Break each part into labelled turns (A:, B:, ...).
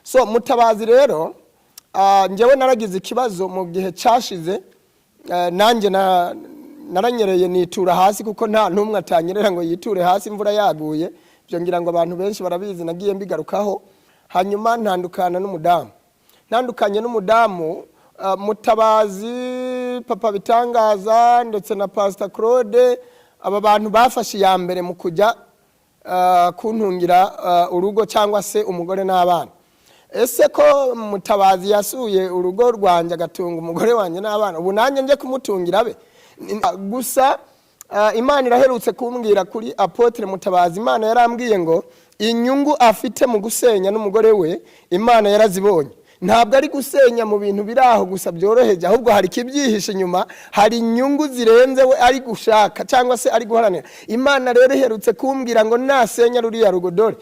A: so Mutabazi rero njyewe naragize ikibazo mu gihe cyashize, nanjye naranyereye nitura hasi kuko nta ntumwe atanyerera ngo yiture hasi imvura yaguye. Byo ngira ngo abantu benshi barabizi, nagiye mbigarukaho. Hanyuma ntandukanye n'umudamu Mutabazi, Papa Bitangaza ndetse na Pastor Claude. Aba bantu bafashe ya mbere mu kujya kuntungira urugo cyangwa se umugore n'abana. Ese ko Mutabazi yasuye urugo rwanje agatunga umugore wanje n'abana, ubu nanjye nje kumutungira be? Gusa Imana iraherutse kumbwira kuri Apotre Mutabazi. Imana yarambwiye ngo inyungu afite mu gusenya n'umugore we Imana yarazibonye. Ntabwo ari gusenya mu bintu biraho gusa byoroheje, ahubwo hari kibyihishe inyuma, hari inyungu zirenze we ari gushaka cyangwa se ari guharanira. Imana rero iherutse kumbwira ngo nasenya ruriya rugo. Dore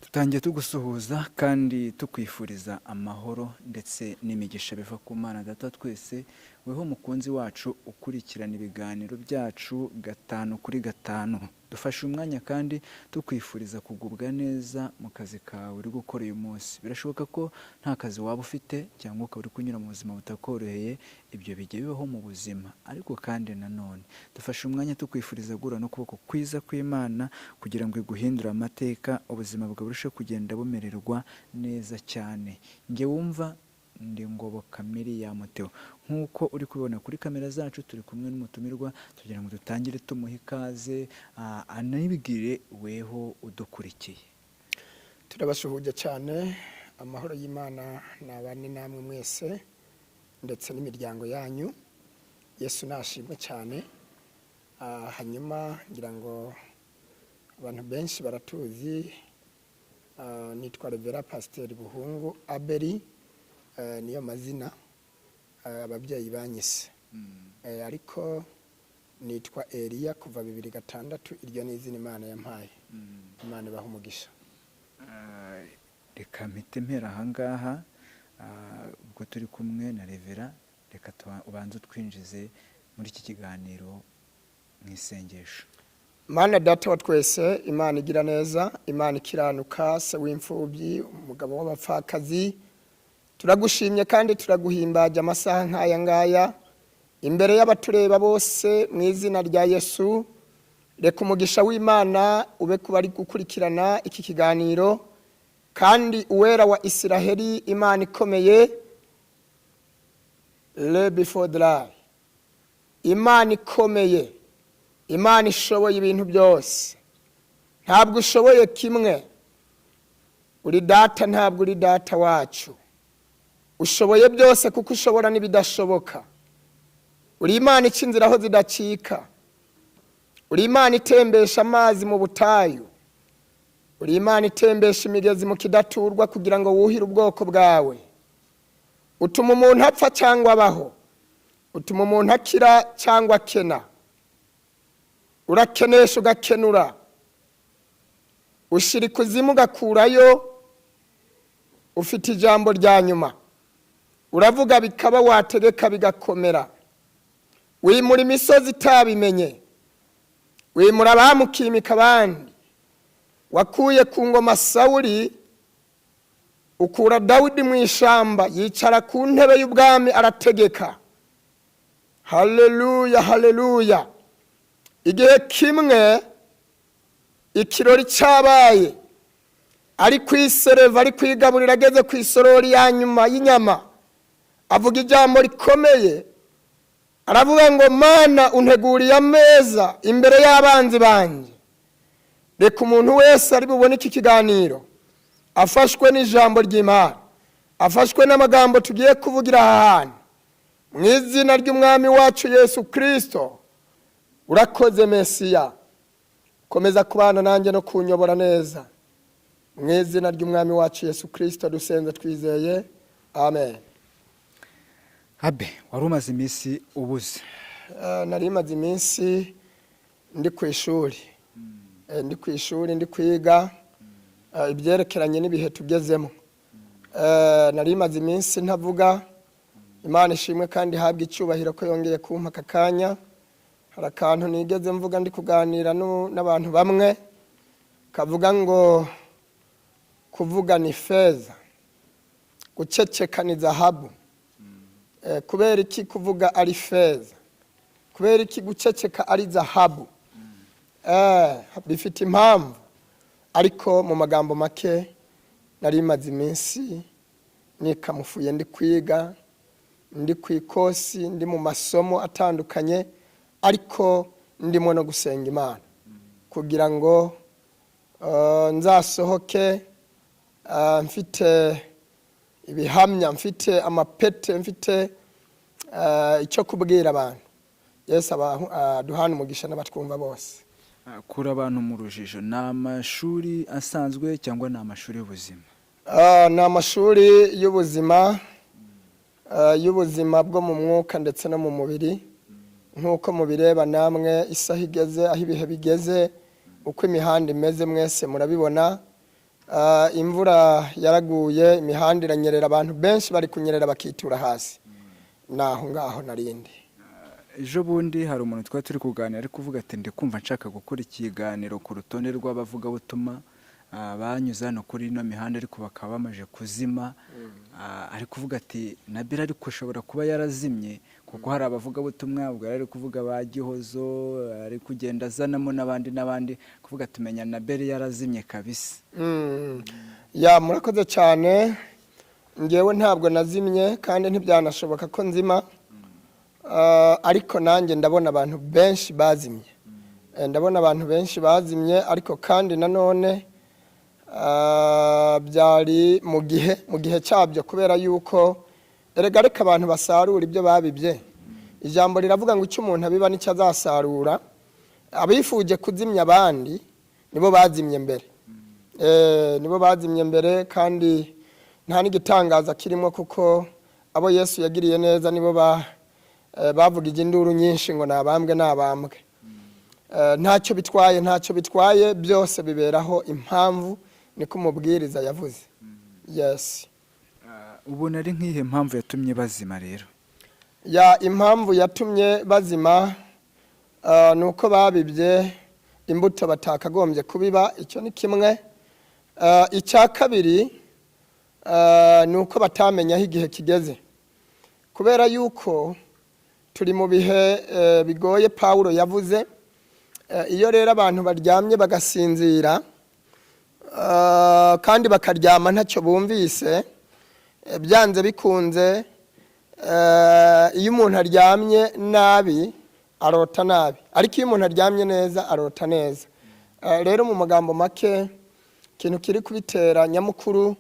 B: tutangiye tugusuhuza kandi tukwifuriza amahoro ndetse n'imigisha biva ku Mana Data twese. Weho mukunzi wacu ukurikirana ibiganiro byacu 5 kuri 5, dufashe umwanya kandi tukwifuriza kugubwa neza mu kazi kawe uri gukora uyu munsi. Birashoboka ko nta kazi waba ufite cyangwa ukaba uri kunyura mu buzima butakoroheye, ibyo bijye bibaho mu buzima, ariko kandi nanone dufashe umwanya tukwifuriza gura no kuboko kwiza kw'Imana kugira ngo iguhindure amateka, ubuzima bwawe burusheho kugenda bumererwa neza cyane. Nge wumva ndi Ngoboka Miriam Theo, nkuko uri kubibona kuri kamera zacu turi kumwe n'umutumirwa, tugira ngo dutangire tumuha ikaze anabigire weho udukurikiye.
A: Turabashuhuje cyane, amahoro y'Imana nabane namwe mwese ndetse n'imiryango yanyu. Yesu nashimwe cyane. Hanyuma ngira ngo abantu benshi baratuzi, nitwa Revera Pasteur Buhungu Abeli, niyo mazina ababyeyi banyise. Ariko nitwa Elia kuva 2006, iryo ni izina Imana yampaye. Imana ibaha umugisha.
B: Reka mpera ahangaha, ubwo turi kumwe na Revera, reka ubanze twinjize muri iki kiganiro mu isengesho.
A: Mana Data wa twese, Imana igira neza, Imana ikiranuka, se w'imfubyi, umugabo w'abapfakazi, turagushimye kandi turaguhimbaje amasaha nk'aya ngaya imbere y'abatureba bose mu izina rya Yesu. Reka umugisha w'Imana ube kuba ari gukurikirana iki kiganiro, kandi uwera wa Isiraheli, Imana ikomeye, le before the Imana ikomeye, Imana ishoboye ibintu byose, ntabwo ushoboye kimwe. Uri data, ntabwo uri data wacu. Ushoboye byose kuko ushobora n'ibidashoboka. Uri Imana ica inzira aho zidacika. Uri Imana itembesha amazi mu butayu. Uri Imana itembesha imigezi mu kidaturwa kugira ngo wuhire ubwoko bwawe. Utuma umuntu apfa cyangwa abaho. Utuma umuntu akira cyangwa akena. Urakenesha ugakenura. Ushira ikuzimu ugakurayo. Ufite ijambo rya nyuma. Uravuga bikaba, wategeka bigakomera. Wimura imisozi itabimenye. Wimura abamukimika abandi. Wakuye ku ngoma Sawuli, ukura Dawidi mu ishamba, yicara ku ntebe y'ubwami arategeka. Haleluya, haleluya. Igihe kimwe ikirori cyabaye, ari kwisereva, ari kwigaburira, ageze ku isorori ya nyuma y'inyama, avuga ijambo rikomeye. Aravuga ngo Mana unteguriye ameza imbere y'abanzi banje. Reka umuntu wese ari bubone iki kiganiro afashwe n'ijambo ry'Imana, afashwe n'amagambo tugiye kuvugira aha hantu, mu izina ry'umwami wacu Yesu Kristo. Urakoze Mesiya, komeza kubana nanjye no kunyobora neza, mu izina ry'umwami wacu Yesu Kristo dusenze twizeye, amen.
B: Abe, wari umaze iminsi ubuze?
A: Nari maze iminsi ndi ku ishuri. Ndi ku ishuri, ndi kwiga ibyerekeranye n'ibihe tugezemo. Nari maze iminsi ntavuga. Imana ishimwe kandi habwe icyubahiro ko yongeye kumpa aka kanya. Hari akantu nigeze mvuga ndi kuganira n'abantu bamwe, kavuga ngo kuvuga ni feza, guceceka ni zahabu. Kubera iki kuvuga ari feza? Kubera iki guceceka ari zahabu? Bifite impamvu, ariko mu magambo make nari maze iminsi nikamufuye ndi kwiga, ndi ku ikosi, ndi mu masomo atandukanye, ariko ndimo no gusenga Imana kugira ngo nzasohoke mfite ibihamya, mfite amapete, mfite icyo kubwira abantu. Yesu aduhana umugisha n'abatwumva bose.
B: Kuri abantu mu rujijo, ni amashuri asanzwe cyangwa ni amashuri y'ubuzima?
A: Ni amashuri y'ubuzima bwo mu mwuka ndetse no mu mubiri. Nk'uko mubireba namwe, isaha igeze, aho ibihe bigeze, uko imihanda imeze mwese murabibona. Imvura yaraguye, imihanda iranyerera, abantu benshi bari kunyerera bakitura hasi. Naho ngaho narindi.
B: Ejo bundi hari umuntu twari turi kuganira ari kuvuga ati ndi kumva nshaka gukora ikiganiro ku rutonde rw'abavugabutumwa banyuze hano kuri ino mihanda, ariko bakaba bamaze kuzima. Ari kuvuga ati Nabila ariko ushobora kuba yarazimye, kuko hari abavugabutumwa ubwo ari kuvuga ba Gihozo, ari kugenda azanamo n'abandi kuvuga tumenya Nabila yarazimye kabisa.
A: Murakoze cyane. Ngewe ntabwo nazimye kandi ntibyanashoboka ko nzima. Ariko nanjye ndabona abantu benshi bazimye. Ariko kandi nanone byari mu gihe cyabyo, kubera yuko erega reka abantu basarura ibyo babibye. Ijambo riravuga ngo icyo umuntu abiba nicyo azasarura. Abifuje kuzimya abandi nibo bazimye mbere. Kandi nta n'igitangaza kirimo, kuko abo Yesu yagiriye neza nibo bavuga induru nyinshi ngo nabambwe. Ntacyo bitwaye, byose biberaho impamvu, niko umubwiriza yavuze. Yes.
B: Ubona ari nk'ihe mpamvu yatumye bazima rero?
A: Impamvu yatumye bazima nuko babibye imbuto batakagombye kubiba. Icyo ni kimwe. Icya kabiri nuko batamenya aho igihe kigeze, kubera yuko turi mu bihe bigoye. Pawulo yavuze, iyo rero abantu baryamye bagasinzira kandi bakaryama ntacyo bumvise, byanze bikunze, iyo umuntu aryamye nabi arota nabi, ariko iyo umuntu aryamye neza arota neza. Rero mu magambo make, ikintu kiri kubitera nyamukuru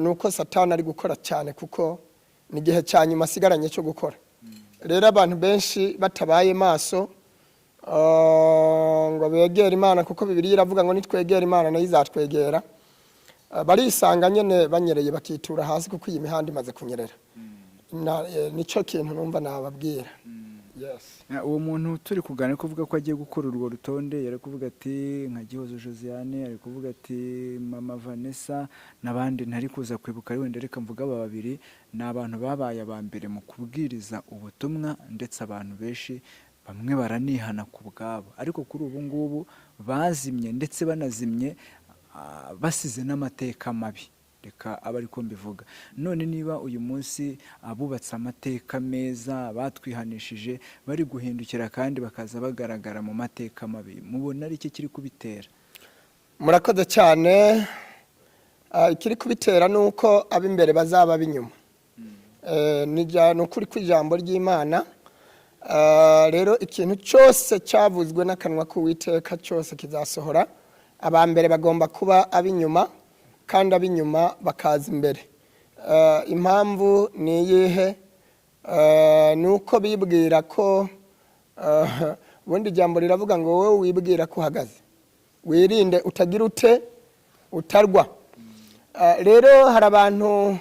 A: nuko Satani ari gukora cyane, kuko ni igihe cya nyuma asigaranye cyo gukora. Rero abantu benshi batabaye maso ngo begere Imana, kuko Bibiliya iravuga ngo nitwegera Imana nayo izatwegera, barisanga nyene banyereye bakitura hasi, kuko iyi mihanda imaze kunyerera. Nico kintu numva nababwira. Yes.
B: Uwo muntu turi kuganira kuvuga ko agiye gukora urwo rutonde, yari kuvuga ati nka Gihozo Josiane, ari kuvuga ati Mama Vanessa n'abandi ntari kuza kwibuka, ari wenda reka mvuga aba babiri ni abantu babaye abambere mu kubwiriza ubutumwa, ndetse abantu benshi bamwe baranihana ku bwabo. Ariko kuri ubu ngubu bazimye, ndetse banazimye basize n'amateka mabi, reka aba ariko mbivuga. None niba uyu munsi abubatse amateka meza batwihanishije bari guhindukira kandi bakaza bagaragara mu mateka mabi, mubona ari iki kiri kubitera?
A: Murakoze cyane. Ikiri kubitera nuko ab'imbere bazaba b'inyuma. Ni ukuri kw'ijambo ry'Imana. Rero ikintu cyose cyavuzwe n'akanwa k'Uwiteka cyose kizasohora. Abambere bagomba kuba ab'inyuma, kandi ab'inyuma bakaza imbere. Impamvu ni iyihe? Nuko bibwira ko ubundi ijambo riravuga ngo wowe wibwira ko uhagaze, wirinde utagira utarwa. Rero hari abantu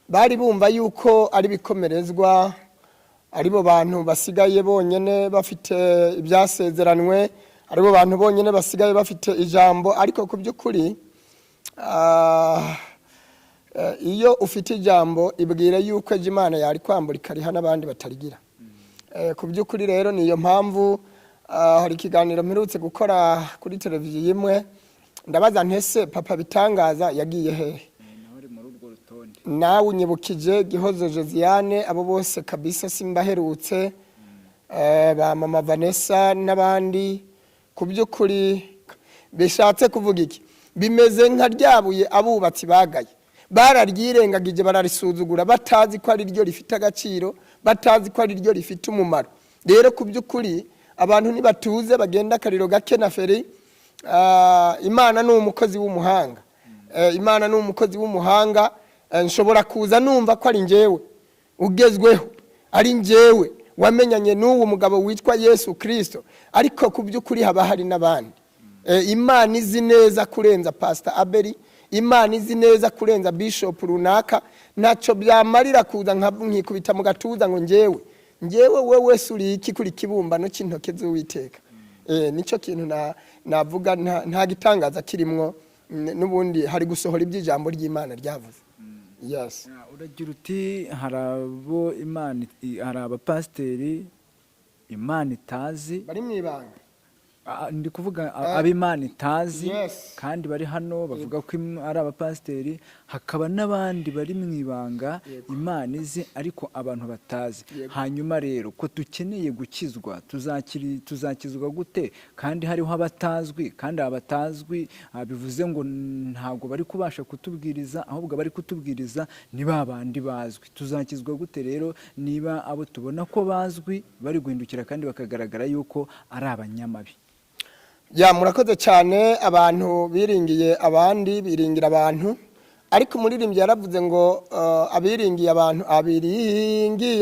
A: bari bumva yuko ari bikomerezwa, aribo bantu basigaye bonyene bafite ibyasezeranwe, aribo bantu bonyene basigaye bafite ijambo. Ariko ku by'ukuri iyo ufite ijambo ibwire yuko Imana yari kwambura ikariha n'abandi batarigira. Ku by'ukuri rero niyo mpamvu hari ikiganiro mperutse gukora kuri televiziyo imwe, ndabaza ntese Papa Bitangaza yagiye hehe?
B: rutonde.
A: nawe unyibukije Gihozo Josiane, abo bose kabisa simbaherutse, ba mama Vanessa n'abandi. Ku by'ukuri bishatse kuvuga iki? Bimeze nka ryabuye abubatsi bagaye, bararyirengagije bararisuzugura, batazi ko ari ryo rifite agaciro, batazi ko ari ryo rifite umumaro. Rero ku by'ukuri abantu nibatuze bagenda akariro gake na feri. Imana ni umukozi w'umuhanga, Imana ni umukozi w'umuhanga. Nshobora kuza numva ko ari njyewe ugezweho, ari njyewe wamenyanye n'uwo mugabo witwa Yesu Kristo, ariko ku by'ukuri haba hari n'abandi. Imana izi neza kurenza Pastor Abeli, Imana izi neza kurenza Bishop runaka. Ntacyo byamarira kuza nkikubita mu gatuza ngo njyewe wewe suri iki kuri kibumbano cy'intoke z'Uwiteka. Nicyo kintu navuga, nta gitangaza kirimwo, n'ubundi hari gusohora iby'ijambo ry'Imana ryavuze. Yes.
B: Uragira uti harabo Imana, hari abapasiteri Imana itazi
A: bari mu ibanga.
B: Ndi kuvuga ab'Imana itazi,
A: Yes.
B: kandi bari hano bavuga ko ari abapasiteri. Hakaba n'abandi bari mu ibanga Imana izi ariko abantu batazi. Hanyuma rero ko dukeneye gukizwa, tuzakizwa gute kandi hariho abatazwi? Kandi abatazwi bivuze ngo ntabwo bari kubasha kutubwiriza, ahubwo bari kutubwiriza ni babandi bazwi. Tuzakizwa gute rero niba abo tubona ko bazwi bari guhindukira kandi bakagaragara yuko ari abanyamabi?
A: Murakoze cyane. Abantu biringiye abandi biringira abantu, ariko umuririmbyi yaravuze ngo abiringiye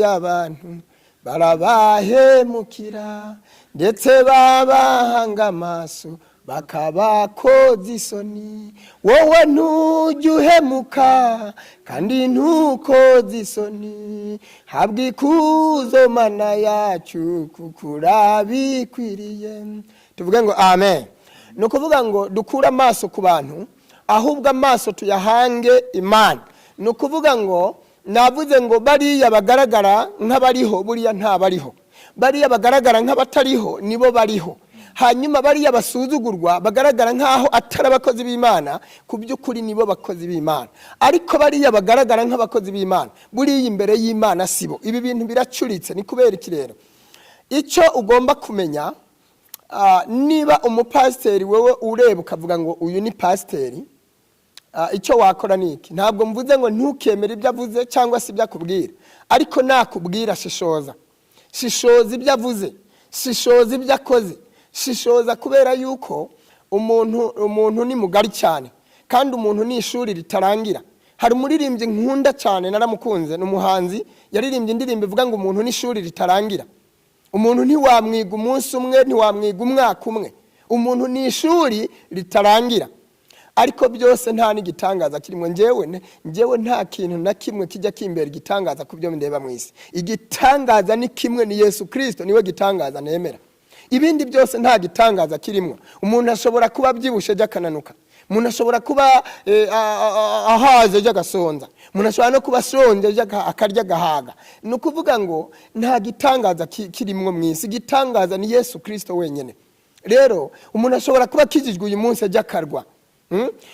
A: abantu barabahemukira ndetse babahanga amaso bakabakoza isoni. Wowe ntujya uhemuka kandi ntukoze isoni, habwa ikuzo Mana yacu kuko urabikwiriye. Tuvuge ngo amen. Ni ukuvuga ngo dukure amaso ku bantu, ahubwo amaso tuyahange Imana. Ni ukuvuga ngo navuze ngo bariya bagaragara nk'abariho buriya ntabariho, bariya bagaragara nk'abatariho nibo bariho. Hanyuma bariya basuzugurwa bagaragara nk'aho atari abakozi b'Imana, ku by'ukuri nibo bakozi b'Imana. Ariko bariya bagaragara nk'abakozi b'Imana buriya imbere y'Imana sibo. Ibi bintu biracuritse. Ni kubera iki rero? Icyo ugomba kumenya, niba umupasiteri wewe ureba ukavuga ngo uyu ni pasiteri, icyo wakora niki? Ntabwo mvuze ngo ntukemere ibyo avuze cyangwa se ibyo akubwira, ariko nakubwira shishoza. Shishoza ibyo avuze, shishoza ibyo akoze, shishoza, kubera yuko umuntu ni mugari cyane kandi umuntu ni ishuri ritarangira. Hari umuririmbyi nkunda cyane naramukunze, n'umuhanzi yaririmbye indirimbo ivuga ngo umuntu ni ishuri ritarangira. Umuntu ntiwamwiga umunsi umwe, ntiwamwiga umwaka umwe. Umuntu ni ishuri ritarangira. Ariko byose nta n'igitangaza kirimo. Njyewe nta kintu na kimwe kijya kimbera igitangaza ku byo ndeba mu isi. Igitangaza ni kimwe, ni Yesu Kristo, niwe gitangaza nemera. Ibindi byose nta gitangaza kirimo. Umuntu ashobora kuba abyibushe ajya akananuka, umuntu ashobora kuba ahaze ajya agasonza, umuntu ashobora no kuba ashonje akarya agahaga. Ni ukuvuga ngo nta gitangaza kirimo mu isi. Igitangaza ni Yesu Kristo wenyine. Rero umuntu ashobora kuba akijijwe uyu munsi ajya akarwa,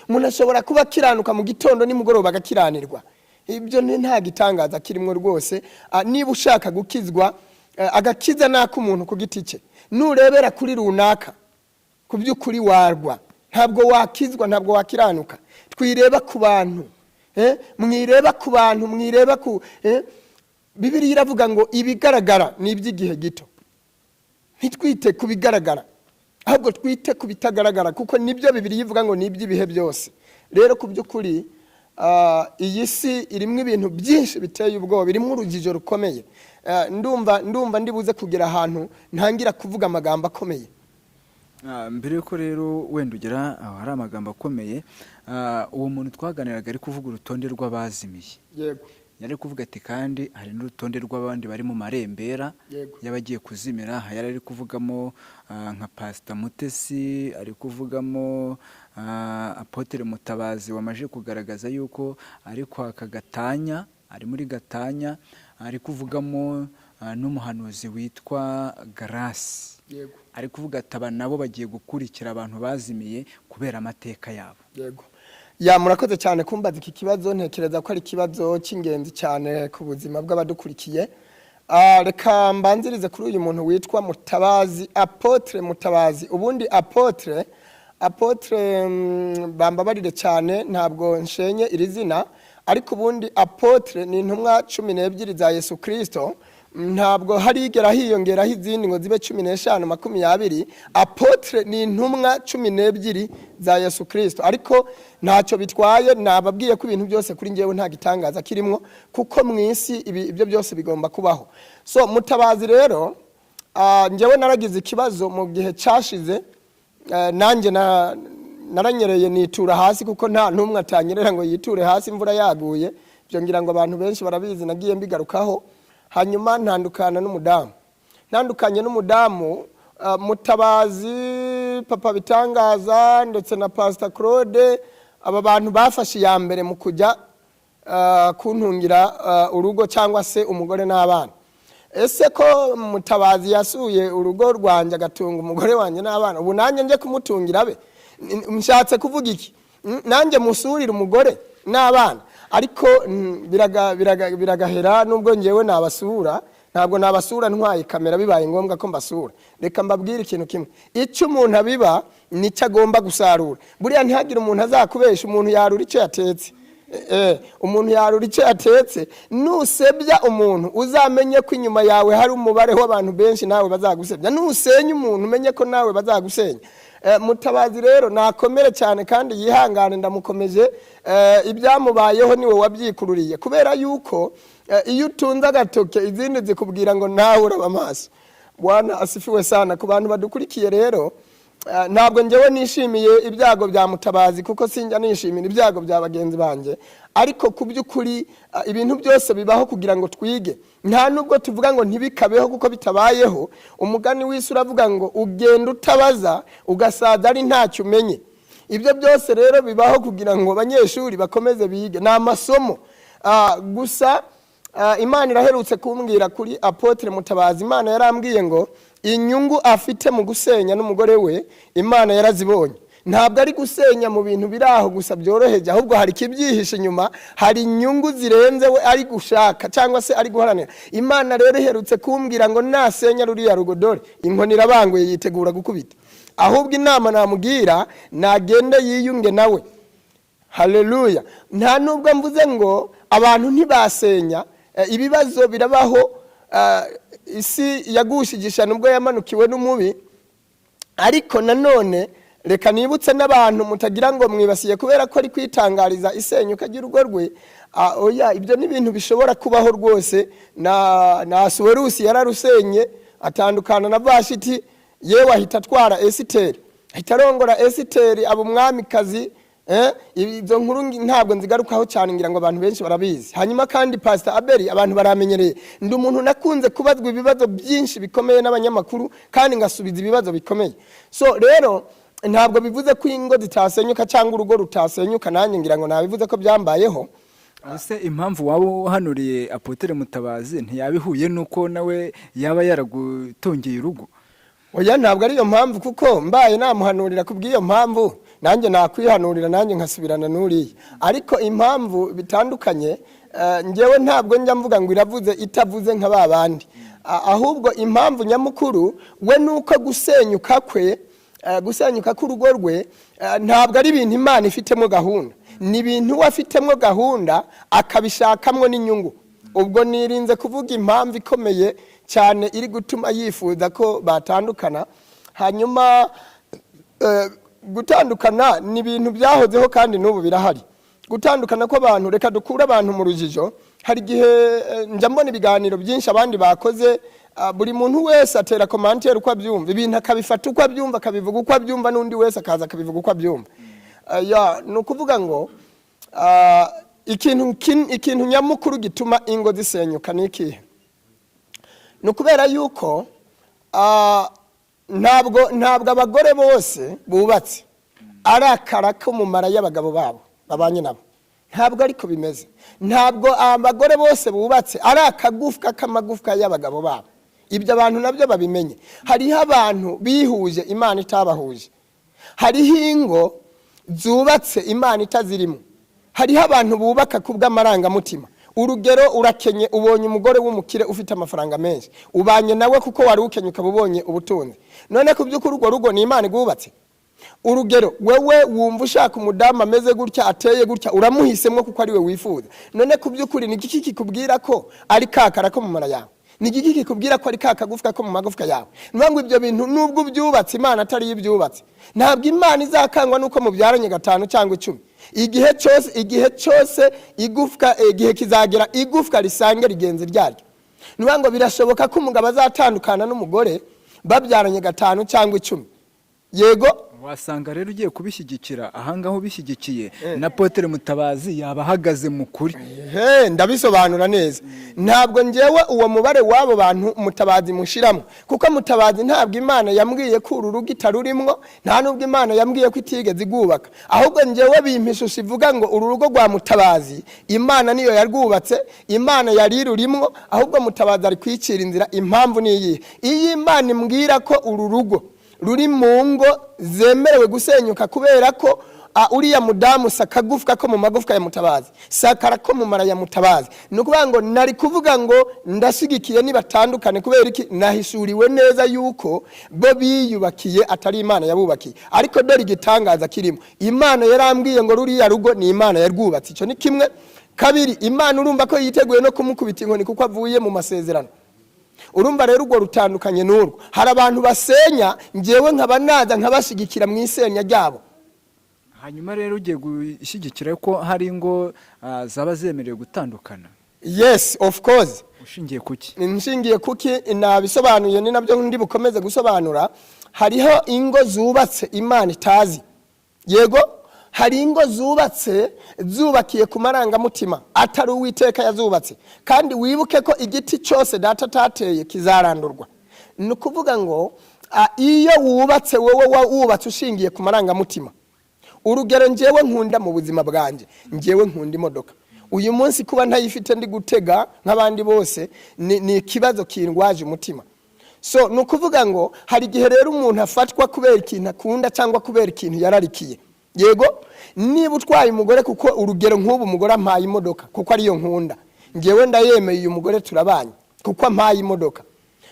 A: umuntu ashobora kuba akiranuka mu gitondo nimugoroba agakiranirwa. Ibyo nta gitangaza kirimo rwose. Niba ushaka gukizwa, agakiza nako umuntu ku giti cye. Nurebera kuri runaka, ku by'ukuri warwa. Ntabwo wakizwa, ntabwo wakiranuka. Twireba ku bantu, mwireba ku bantu, mwireba ku Bibiliya iravuga ngo ibigaragara ni iby'igihe gito. Ntitwite ku bigaragara, ahubwo twite ku bitagaragara, kuko nibyo Bibiliya ivuga ngo ni iby'ibihe byose. Rero ku by'ukuri iyi si irimo ibintu byinshi biteye ubwoba, irimo urujijo rukomeye. Ndumva ndibuze kugira ahantu ntangira kuvuga amagambo akomeye.
B: Mbere yuko rero wenda ugera hari amagambo akomeye, uwo muntu twaganiraga ari kuvuga urutonde rw'abazimiye.
A: Yego.
B: Yari kuvuga ati kandi hari n'urutonde rw'abandi bari mu marembera y'abagiye kuzimira. Yari ari kuvugamo nka Pastor Mutesi, ari kuvugamo Apotre Mutabazi wamaje kugaragaza yuko ari kwa Gatanya, ari muri Gatanya. Ari kuvugamo n'umuhanuzi witwa Grace.
A: Yego.
B: Ari kuvuga ati aba nabo bagiye gukurikira abantu bazimiye kubera amateka yabo.
A: Yego. Ya murakoze cyane kumbaza iki kibazo, ntekereza ko ari ikibazo cy'ingenzi cyane ku buzima bw'abadukurikiye. Reka mbanzirize kuri uyu muntu witwa Mutabazi, Apotre Mutabazi. Ubundi Apotre bambabarire cyane ntabwo nshenye iri zina, ariko ubundi Apotre ni intumwa 12 za Yesu Kristo. Ntabwo harigera hiyongeraho izindi ngo zibe 15 20. Apotre ni intumwa 12 za Yesu Kristo, ariko ntacyo bitwaye. Nababwiye ko ibintu byose kuri ngewe nta gitangaza kirimo, kuko mu isi ibyo byose bigomba kubaho. So Mutabazi rero, ngewe naragize ikibazo mu gihe cyashize, nanjye naranyereye nitura hasi, kuko nta ntumwe atanyerera ngo yiture hasi imvura yaguye. Byo ngira ngo abantu benshi barabizi, nagiye mbigarukaho. Hanyuma ntandukanye n'umudamu, Mutabazi, Papa Bitangaza ndetse na Pastor Claude. Aba bantu bafashe ya mbere mu kujya kuntungira urugo cyangwa se umugore n'abana. Ese ko Mutabazi yasuye urugo rwanjye agatunga umugore wanjye n'abana, ubu nanjye nje kumutungira be? Mshatse kuvuga iki? Nanjye musurira umugore n'abana? Ariko biragahera nubwo ngewe nabasura, ntabwo nabasura ntwaye kamera bibaye ngombwa ko mbasura. Reka mbabwire ikintu kimwe, icyo umuntu abiba nicyo agomba gusarura. Buriya ntihagire umuntu azakubesha, umuntu yarura icyo yatetse. Umuntu yarura icyo yatetse. Nusebya umuntu uzamenye ko inyuma yawe hari umubare w'abantu benshi nawe bazagusebya. Nusenya umuntu umenye ko nawe bazagusenya. Mutabazi rero nakomere cyane kandi yihangane, ndamukomeje. Ibyamubayeho niwe wabyikururiye, kubera yuko iyo utunze agatoke izindi zikubwira ngo nawe uraba amaso. Bwana asifiwe sana. Ku bantu badukurikiye rero, ntabwo ngewe nishimiye ibyago bya Mutabazi, kuko sinjya nishimira ibyago bya bagenzi banjye. Ariko ku by'ukuri ibintu byose bibaho kugira ngo twige. Nta nubwo tuvuga ngo ntibikabeho kuko bitabayeho. Umugani w'isi uravuga ngo ugenda utabaza ugasaza ari ntacyo umenye. Ibyo byose rero bibaho kugira ngo abanyeshuri bakomeze bige, ni amasomo. Gusa Imana iraherutse kumbwira kuri Apotre Mutabazi. Imana yarambwiye ngo inyungu afite mu gusenya n'umugore we Imana yarazibonye. Ntabwo ari gusenya mu bintu biraho gusa byoroheje, ahubwo hari kibyihishe inyuma, hari inyungu zirenze we ari gushaka cyangwa se ari guharanira. Imana rero iherutse kumbwira ngo nasenya ruriya rugodore inkoni irabanguye yitegura gukubita. Ahubwo inama namugira, nagende yiyunge nawe. Haleluya. Nta nubwo mvuze ngo abantu ntibasenya, ibibazo birabaho. Isi yagushigisha nubwo yamanukiwe n'umubi, ariko nanone reka nibutse n'abantu mutagira ngo mwibasiye kubera ko ari kwitangariza isenyuka ry'urugo rwe. Oya, ibyo ni ibintu bishobora kubaho rwose. Na Suwerusi yararusenye atandukana na Vashiti, yewe ahita atwara Esiteri, ahita arongora Esiteri aba umwamikazi. Izo nkuru ntabwo nzigarukaho cyane, ngira ngo abantu benshi barabizi. Hanyuma kandi Pastor Abeli abantu baramenyereye. Ndi umuntu nakunze kubazwa ibibazo byinshi bikomeye n'abanyamakuru, kandi ngasubiza ibibazo bikomeye. So rero ntabwo bivuze ko ingo zitasenyuka cyangwa urugo rutasenyuka. Nanjye ngira ngo nabivuze ko byambayeho.
B: Ese impamvu waba uhanuriye Apotre Mutabazi ntiyabihuye nuko nawe yaba yaragutongeye urugo?
A: Oya, ntabwo ari yo mpamvu, kuko mbaye namuhanurira kubw'iyo mpamvu nanjye nakwihanurira nanjye nkasubirana n'uriya. Ariko impamvu bitandukanye, ngewe ntabwo njya mvuga ngo iravuze itavuze nka babandi. Ahubwo impamvu nyamukuru we nuko gusenyuka k'urugo rwe ntabwo ari ibintu Imana ifitemo gahunda, ni ibintu wafitemo gahunda akabishakamwo n'inyungu. Ubwo nirinze kuvuga impamvu ikomeye cyane iri gutuma yifuza ko batandukana. Hanyuma gutandukana ni ibintu byahozeho kandi n'ubu birahari. Gutandukana kw'abantu, reka dukura abantu mu rujijo. Hari gihe njya mbona ibiganiro byinshi abandi bakoze, buri muntu wese atera commentaire uko abyumva, ibintu akabifata uko abyumva, akabivuga uko abyumva, n'undi wese akaza akabivuga uko abyumva. Ni ukuvuga ngo ikintu nyamukuru gituma ingo zisenyuka ni ikihe? Ni ukubera yuko ntabwo abagore bose bubatse ari akara ko mu mara y'abagabo babo babanye nabo. Ntabwo ariko bimeze. Ntabwo abagore bose bubatse ari akagufwa k'amagufwa y'abagabo babo. Ibyo abantu nabyo babimenye. Hariho abantu bihuje Imana itabahuje. Hariho ingo zubatse Imana itazirimo. Hariho abantu bubaka kubw'amarangamutima. Urugero, urakenye, ubonye umugore w'umukire ufite amafaranga menshi, ubanye nawe kuko wari ukenye ukabubonye ubutunzi. None ku by'ukuri urwo rugo ni Imana igubatse. Urugero, wewe wumva ushaka umudamu ameze gutya, ateye gutya, uramuhisemo kuko ari we wifuza. None ku by'ukuri ni iki kikubwira ko ari kakara ko mu mara yawe? Ni iki kikubwira ko ari kakagufwa ko mu magufwa yawe? Nubwo ibyo bintu nubwo byubatse Imana atari ibyubatse, ntabwo Imana izakangwa nuko mubyaranye 5 cyangwa 10. Igihe cyose igufwa, igihe kizagera igufwa risange rigenze ryaryo. Nubwo birashoboka ko umugabo azatandukana n'umugore babyaranye 5 cyangwa 10. Yego,
B: wasanga rero ugiye kubishyigikira ahangaho bishyigikiye na Apotre Mutabazi yabahagaze mu kuri.
A: Ndabisobanura neza. Ntabwo ngewe uwo mubare wabo bantu Mutabazi mushiramo, kuko Mutabazi ntabwo Imana yambwiye ko ururugo itarurimwo, nta nubwo Imana yambwiye ko itigeze igubaka. Ahubwo ngewe bimpishushi ivuga ngo ururugo rwa Mutabazi Imana niyo yarwubatse, Imana yari rurimwo, ahubwo Mutabazi ari kwicira inzira. Impamvu ni iyi: iyi Imana imbwira ko ururugo ruri mu ngo zemerewe gusenyuka kubera ko uriya mudamu sakagufwa ko mu magufwa ya Mutabazi, sakara ko mu mara ya Mutabazi. Nukuvuga ngo nari kuvuga ngo ndashigikiye nibatandukane kubera iki nahishuriwe neza yuko bo biyubakiye atari Imana yabubakiye. Ariko dore igitangaza kirimo, Imana yarambwiye ngo ruriya rugo ni Imana yarwubatse. Icyo ni kimwe. Kabiri, Imana urumva ko yiteguye no kumukubita inkoni kuko avuye mu masezerano. Urumva rero urwo rutandukanye n'urwo. Hari abantu basenya, ngewe nkabanaza nkabashigikira mu isenya ryabo.
B: Hanyuma rero ugiye gushyigikira ko hari ingo zaba zemerewe gutandukana?
A: Yes, of course.
B: Ushingiye kuki?
A: Nshingiye kuki nabisobanuye, ni nabyo ndi bukomeze gusobanura. Hariho ingo zubatse Imana itazi. Yego, hari ingo zubatse zubakiye ku marangamutima atari Uwiteka yazubatse. Kandi wibuke ko igiti cyose data tateye kizarandurwa. Ni ukuvuga ngo iyo wubatse wowe wubatse ushingiye ku marangamutima. Urugero, ngewe nkunda mu buzima bwanjye, ngewe nkunda imodoka. Uyu munsi kuba ntayifite ndi gutega nk'abandi bose ni ikibazo kindwaje umutima. So ni ukuvuga ngo hari igihe rero umuntu afatwa kubera ikintu akunda cyangwa kubera ikintu yararikiye. Yego, niba utwaye umugore, kuko urugero nk'ubu umugore ampaye imodoka kuko ariyo nkunda, ngewe ndayemeye uyu mugore turabanye kuko ampaye imodoka.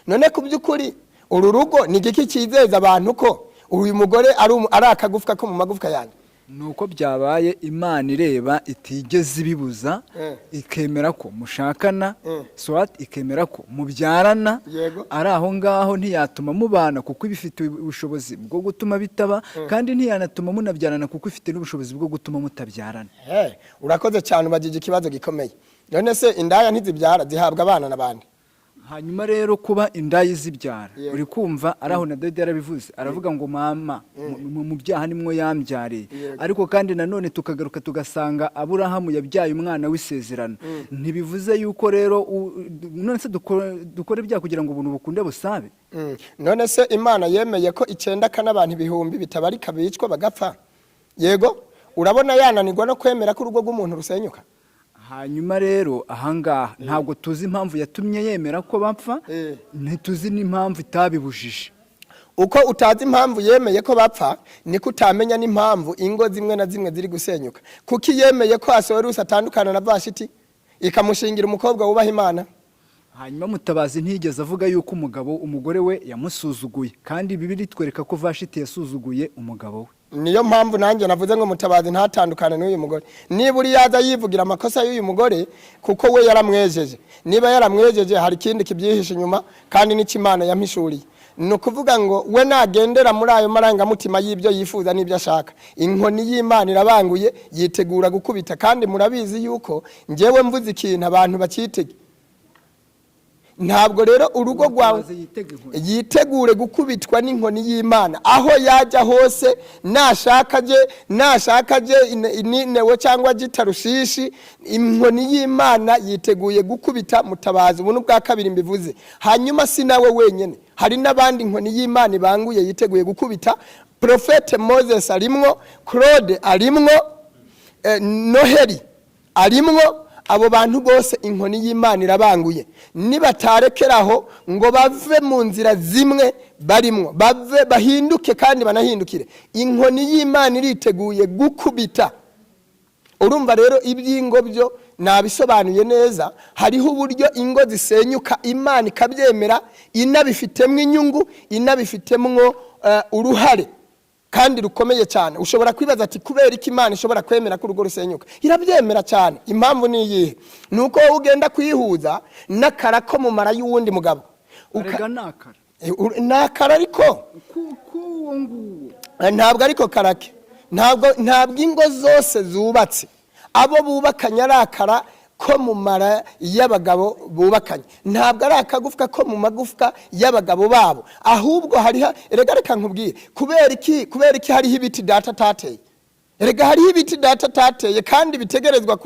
A: None ku by'ukuri uru rugo ni igiki cyizeza abantu ko uyu mugore ari akagufwa ko mu magufwa yanjye?
B: Nuko byabaye Imana ireba itigeze ibibuza, ikemera ko mushakana, swat ikemera ko mubyarana. Ari aho ngaho ntiyatuma mubana kuko ibifite ubushobozi bwo gutuma bitaba, kandi ntiyanatuma munabyarana kuko ifite n'ubushobozi bwo gutuma mutabyarana.
A: Urakoze cyane, ubagije ikibazo gikomeye. None se indaya ntizibyara, zihabwa abana n'abandi?
B: Hanyuma rero kuba indayi zibyara, uri kumva araho na Dede yarabivuze, aravuga ngo mama mu byaha nimwo yambyariye. Ariko kandi nanone tukagaruka tugasanga Aburahamu yabyaye umwana w'isezerano. Ntibivuze yuko rero none se dukore ibyaha kugira ngo ubuntu bukunde busabe?
A: None se Imana yemeye ko 9 kana abantu 1000 bitabarika bicwa bagapfa? Yego, urabona yananirwa no kwemera ko urugo rw'umuntu rusenyuka?
B: Hanyuma rero ahangaha ntabwo tuzi impamvu yatumye yemera ko bapfa, ntituzi n'impamvu itabibujije.
A: Uko utazi impamvu yemeye ko bapfa, niko utamenya n'impamvu ingo zimwe na zimwe ziri gusenyuka. Kuko yemeye ko Asowerusi atandukana na Vashiti ikamushingira umukobwa wubaha Imana.
B: Hanyuma Mutabazi ntiyigeze avuga yuko umugore we yamusuzuguye, kandi Bibiliya itwereka ko Vashiti yasuzuguye umugabo we.
A: Niyo mpamvu nanjye navuze ngo Mutabazi ntatandukane n'uyu mugore. Niba uri yaza yivugira amakosa y'uyu mugore kuko we yaramwejeje, niba yaramwejeje hari ikindi kibyihishe inyuma, kandi n'Imana yampishuriye. Ni ukuvuga ngo we nagendera muri ayo marangamutima y'ibyo yifuza n'ibyo ashaka, inkoni y'Imana irabanguye, yitegura gukubita. Kandi murabizi yuko ngewe mvuze ikintu abantu bakitege. Ntabwo rero urugo rwawe yitegure gukubitwa n'inkoni y'Imana aho yajya hose, nashakaje ninewe cyangwa gitarushishi, inkoni y'Imana yiteguye gukubita Mutabazi. Ubu n'ubwa kabiri mbivuze. Hanyuma si nawe wenyene, hari n'abandi inkoni y'Imana ibanguye yiteguye gukubita. Profete Moses arimwo, Claude arimwo, Noheli arimwo. Abo bantu bose inkoni y'Imana irabanguye. Nibatarekeraho ngo bave mu nzira zimwe barimwo bave bahinduke kandi banahindukire. Inkoni y'Imana iriteguye gukubita. Urumva rero ibyingo byo nabisobanuye neza. Hariho uburyo ingo zisenyuka Imana ikabyemera, inabifitemwe inyungu, inabifitemwo uruhare kandi rukomeye cyane. Ushobora kwibaza ati kubera iki Imana ishobora kwemera ko urugo rusenyuka? Irabyemera cyane. Impamvu ni iyihe? Nuko ugenda kwihuza n'akara ko mu mara y'uwundi mugabo.
B: Arega nakara.
A: Nakara ariko ntabwo ariko karake. Ntabwo ingo zose zubatse abo bubakanye arakara ko mu mara y'abagabo bubakanye. Ntabwo ari akagufwa ko mu magufwa y'abagabo babo. Ahubwo erega reka nkubwire kubera iki hariho ibiti data tateye. Erega hariho ibiti data tateye kandi bitegerezwa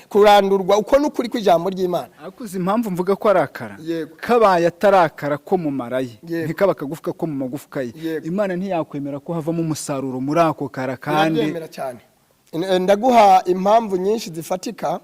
A: kurandurwa uko n'ukuri kw'ijambo ry'Imana.
B: Akuze impamvu mvuga ko arakara. Kabaye atarakara ko mu maraye ntikaba kagufwa ko mu magufwa ye. Imana ntiyakwemera ko havamo umusaruro muri ako kara kandi
A: irabyemera cyane. Ndaguha impamvu nyinshi zifatika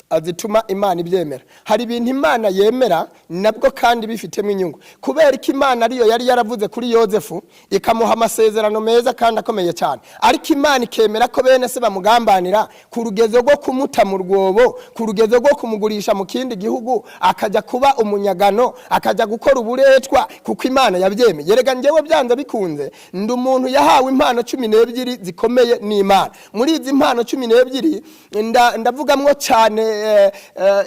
A: azituma Imana ibyemera. Hari ibintu Imana yemera nabwo kandi bifitemo inyungu. Kubera ko Imana ariyo yari yaravuze kuri Yozefu ikamuha amasezerano meza kandi akomeye cyane. Ariko Imana ikemera ko bene se bamugambanira ku rugezo rwo kumuta mu rwobo, ku rugezo rwo kumugurisha mu kindi gihugu, akajya kuba umunyagano, akajya gukora uburetwa, kuko Imana yabyemeye. Yerega ngewe byanze bikunze ndi umuntu yahawe impano 12 zikomeye n'Imana. Muri izi impano 12 ndavugamwo cyane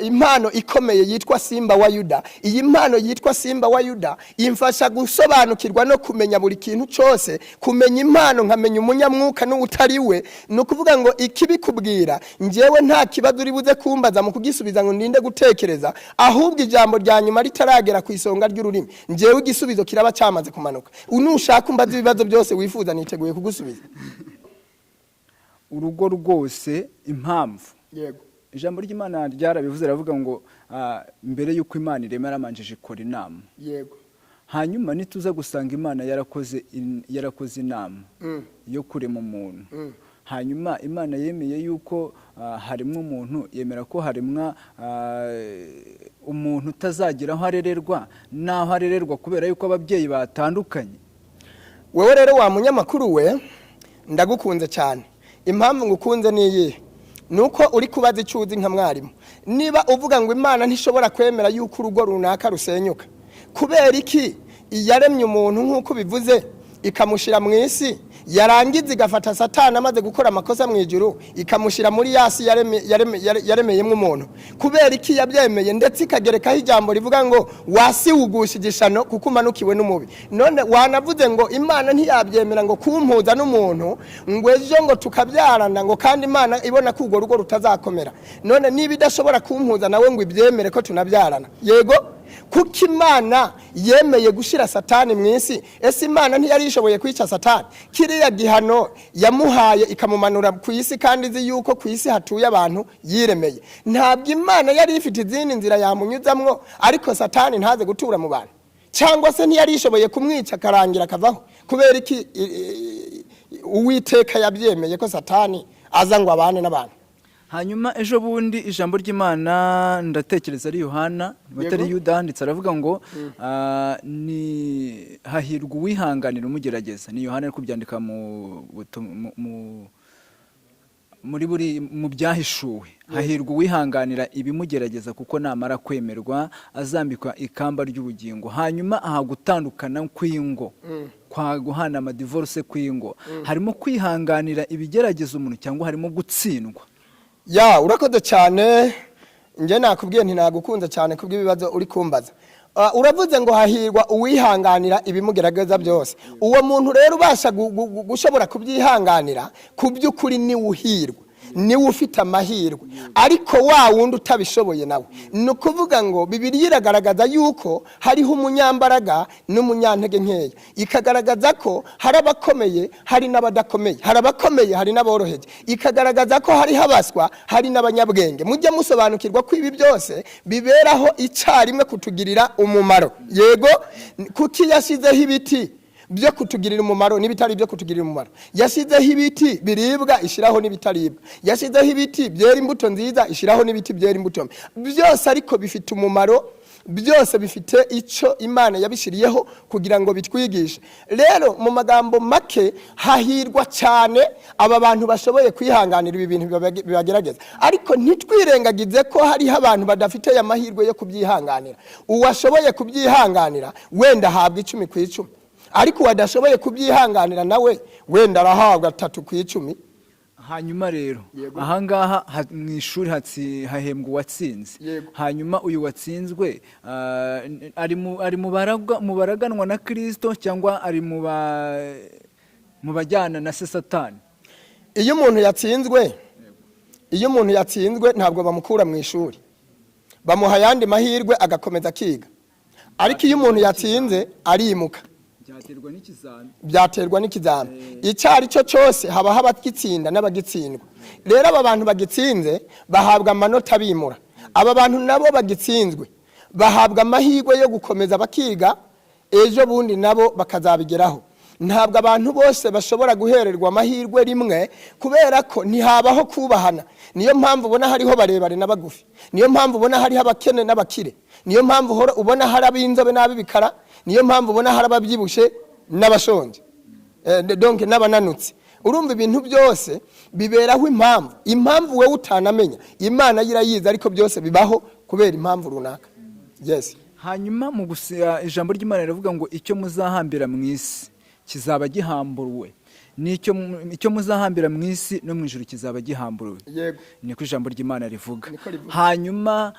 A: impano ikomeye yitwa Simba wa Yuda. Iyi impano yitwa Simba wa Yuda imfasha gusobanukirwa no kumenya buri kintu cyose, kumenya impano nkamenya umunyamwuka n'utari we. No kuvuga ngo ikibikubwira njewe nta kibazo uri buze kumbaza mu kugisubiza ngo ndinde gutekereza, ahubwo ijambo rya nyuma ritaragera ku isonga ry'ururimi njewe igisubizo kiraba cyamaze kumanuka. Unushaka umbaza ibibazo byose wifuza niteguye kugusubiza.
B: Urugo rwose impamvu.
A: Yego.
B: Ijambo ry'Imana ryarabivuze ravuga ngo mbere yuko Imana iremera amanjije ikora inama.
A: Yego.
B: Hanyuma nituza gusanga Imana yarakoze inama yo kurema umuntu. Hanyuma Imana yemeye yuko harimwe umuntu, yemera ko harimwa umuntu utazagira aho arererwa naho arererwa kubera yuko ababyeyi batandukanye.
A: Wewe rero wa munyamakuru we ndagukunze cyane. Impamvu ngukunze ni iyihe? Nuko uri kubaza icyuzi nka mwarimu. Niba uvuga ngo Imana ntishobora kwemera yuko urugo runaka rusenyuka, kubera iki yaremye umuntu nk'uko bivuze ikamushira mu isi, yarangiza igafata Satani amaze gukora amakosa mu ijuru ikamushira muri yasi yaremeyemo umuntu? Kubera iki yabyemeye ndetse ikagerekaho ijambo rivuga ngo wasi wugusha igishano kuko umanukiwe n'umubi? None wanavuze ngo Imana ntiyabyemera ngo kumpuza n'umuntu ngo ejo ngo tukabyarana ngo kandi Imana ibona ko urwo rugo rutazakomera. None niba idashobora kumpuza nawe ngo ibyemere ko tunabyarana? Yego. Kuko Imana yemeye gushira Satani mu isi, ese Imana ntiyari ishoboye kwica Satani? Kiriya gihano yamuhaye ikamumanura ku isi kandi izi yuko ku isi hatuye abantu yiremeye. Ntabwo Imana yari ifite izindi nzira yamunyuzamwo ariko Satani ntaze gutura mu bantu? Cyangwa se ntiyari ishoboye kumwica karangira kavaho? Kubera iki Uwiteka yabyemeye ko Satani aza ngo abane n'abantu?
B: Hanyuma ejo bundi ijambo ry'Imana ndatekereza ari Yohana batari Yuda handitse aravuga ngo ni hahirwa uwihanganira umugerageza. Ni Yohana ari kubyandika mu byahishuwe. Hahirwa uwihanganira ibimugerageza kuko namara kwemerwa azambikwa ikamba ry'ubugingo. Hanyuma aha gutandukana kw'ingo, kwa guhana amadivorce kw'ingo, harimo kwihanganira ibigerageza umuntu cyangwa harimo gutsindwa?
A: Ya urakoze cyane. Nje nakubwiye ntinagukunze cyane kubw'ibibazo uri kumbaza. Uravuze ngo hahirwa uwihanganira ibimugerageza byose. Uwo muntu rero ubasha gushobora kubyihanganira ku by'ukuri ni uhirwa, ni ufite amahirwe. Ariko wa wundi utabishoboye nawe ni ukuvuga ngo Bibiliya iragaragaza yuko hariho umunyambaraga n'umunyantege nkeya, ikagaragaza ko hari abakomeye hari n'abadakomeye, hari abakomeye hari n'aboroheje, ikagaragaza ko hari habaswa hari n'abanyabwenge. Mujye musobanukirwa ko ibi byose biberaho icyarimwe kutugirira umumaro. Yego. Kuki yashyizeho ibiti byo kutugirira umumaro n'ibitari byo kutugirira umumaro? Yashyizeho ibiti biribwa ishiraho n'ibitaribwa, yashyizeho ibiti byera imbuto nziza ishiraho n'ibiti byera imbuto. Byose ariko bifite umumaro byose bifite icyo Imana yabishiriyeho kugira ngo bitwigishe. Rero mu magambo make, hahirwa cyane aba bantu bashoboye kwihanganira ibi bintu bibagerageza, ariko ntitwirengagize ko hariho abantu badafite aya mahirwe yo kubyihanganira. Uwashoboye kubyihanganira wenda ahabwa 10 ku 10, ariko wadashoboye kubyihanganira nawe wenda arahabwa 3 ku 10.
B: Hanyuma rero ahangaha mu ishuri hahembwa uwatsinze. Hanyuma uyu watsinzwe ari mu baraganwa na Kristo cyangwa ari mu bajyana na Satani?
A: Iyo umuntu yatsinzwe ntabwo bamukura mu ishuri, bamuha yandi mahirwe agakomeza akiga. Ariko iyo umuntu yatsinze arimuka, byaterwa n'ikizami. Icyo ari cyo cyose haba abagitsinda n'abagitsindwa. Rero aba bantu bagitsinze bahabwa amanota bimura, aba bantu nabo bagitsinzwe bahabwa amahirwe yo gukomeza bakiga, ejo bundi nabo bakazabigeraho. Ntabwo abantu bose bashobora guhererwa amahirwe rimwe, kubera ko ntihabaho kubahana. Niyo mpamvu ubona hariho barebare n'abagufi, niyo mpamvu ubona hariho abakene n'abakire, niyo mpamvu ubona hari ab'inzobe n'ab'ibikara, niyo mpamvu ubona hari ababyibushe n'abashonje, donc n'abananutse. Urumva ibintu byose biberaho impamvu wewe utanamenya, Imana yirayiza, ariko byose bibaho kubera impamvu runaka. Yes.
B: Hanyuma mu gusiya ijambo ry'Imana riravuga ngo icyo muzahambira mu isi kizaba gihamburuwe, icyo muzahambira mu isi no mu ijuru kizaba gihamburuwe. Niko ijambo ry'Imana rivuga. Hanyuma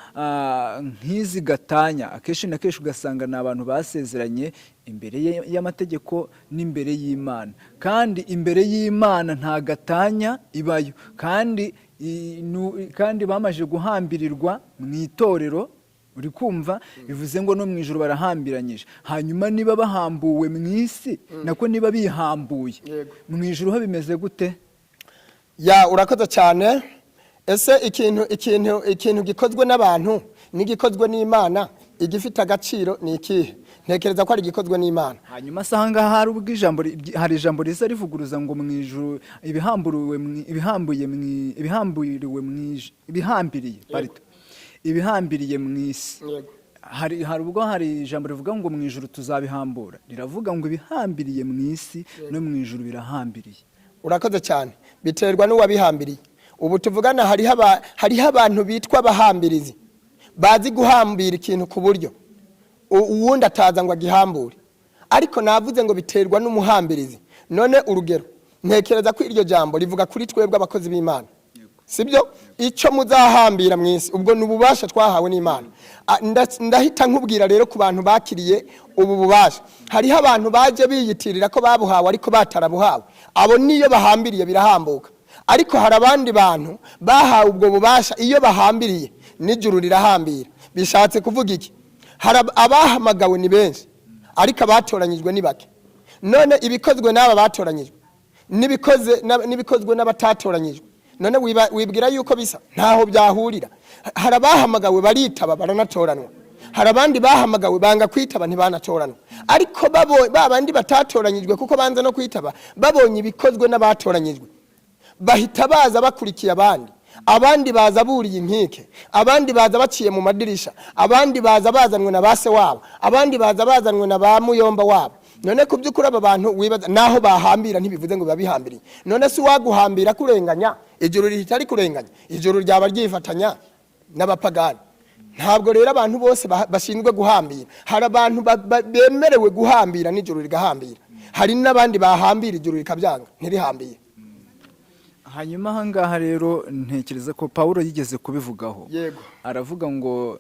B: nk'izi gatanya akenshi na kenshi ugasanga ni abantu basezeranye imbere y'amategeko n'imbere y'Imana, kandi imbere y'Imana nta gatanya ibayo, kandi bamaze guhambirirwa mu itorero. Uri kumva, bivuze ngo no mu ijuru barahambiranyije. Hanyuma niba bahambuwe mu isi, nako niba bihambuye mu ijuru ho bimeze gute?
A: Urakoze cyane. Ese ikintu gikozwe n'abantu n'igikozwe n'Imana, igifite agaciro ni ikihe? Ntekereza ko ari igikozwe n'Imana.
B: Hanyuma sanga hari ijambo risa rivuguruza ngo mu ijuru ibihambiriye mu isi. Hari ubwo hari ijambo rivuga ngo mu ijuru tuzabihambura, riravuga ngo ibihambiriye mu isi no mu ijuru birahambiriye.
A: Urakoze cyane. Biterwa n'uwabihambiriye. Ubu tuvugana hariho abantu bitwa abahambirizi, bazi guhambira ikintu ku buryo uwundi ataza ngo agihambure, ariko navuze ngo biterwa n'umuhambirizi. None urugero, ntekereza ko iryo jambo rivuga kuri twebwe abakozi b'Imana, sibyo? Icyo muzahambira mu isi, ubwo n'ububasha twahawe n'Imana. Ndahita nkubwira rero ku bantu bakiriye ubu bubasha. Hariho abantu baje biyitirira ko babuhawe ariko batarabuhawe, abo niyo bahambiriye birahambuka. Ariko hari abandi bantu bahawe ubwo bubasha, iyo bahambiriye n'ijuru rirahambira. Bishatse kuvuga iki? Hari abahamagawe ni benshi, ariko abatoranyijwe ni bake. None ibikozwe n'aba batoranyijwe n'ibikozwe n'abatatoranyijwe, none wibwira yuko bisa? Ntaho byahurira. Hari abahamagawe baritaba baranatoranwa, hari abandi bahamagawe banga kwitaba ntibanatoranwa. Ariko babandi batatoranyijwe kuko banza no kwitaba, babonye ibikozwe n'abatoranyijwe, bahita baza bakurikiye abandi baza buriye inkike, abandi baza baciye mu madirisha, abandi baza bazanwe na base wabo, abandi baza bazanwe na ba muyomba wabo. None ku by'ukuri aba bantu wibaza naho bahambira ntibivuze ngo babihambiriye. None si waguhambira kurenganya, ijuru rihita rikurenganya, ijuru ryaba ryifatanya n'abapagani. Ntabwo rero abantu bose bashinzwe guhambira. Hari abantu bemerewe guhambira n'ijuru rigahambira, hari n'abandi bahambira ijuru rikabyanga ntirihambire.
B: Hanyuma ahangaha rero ntekereza ko Pawulo yigeze kubivugaho. Aravuga ngo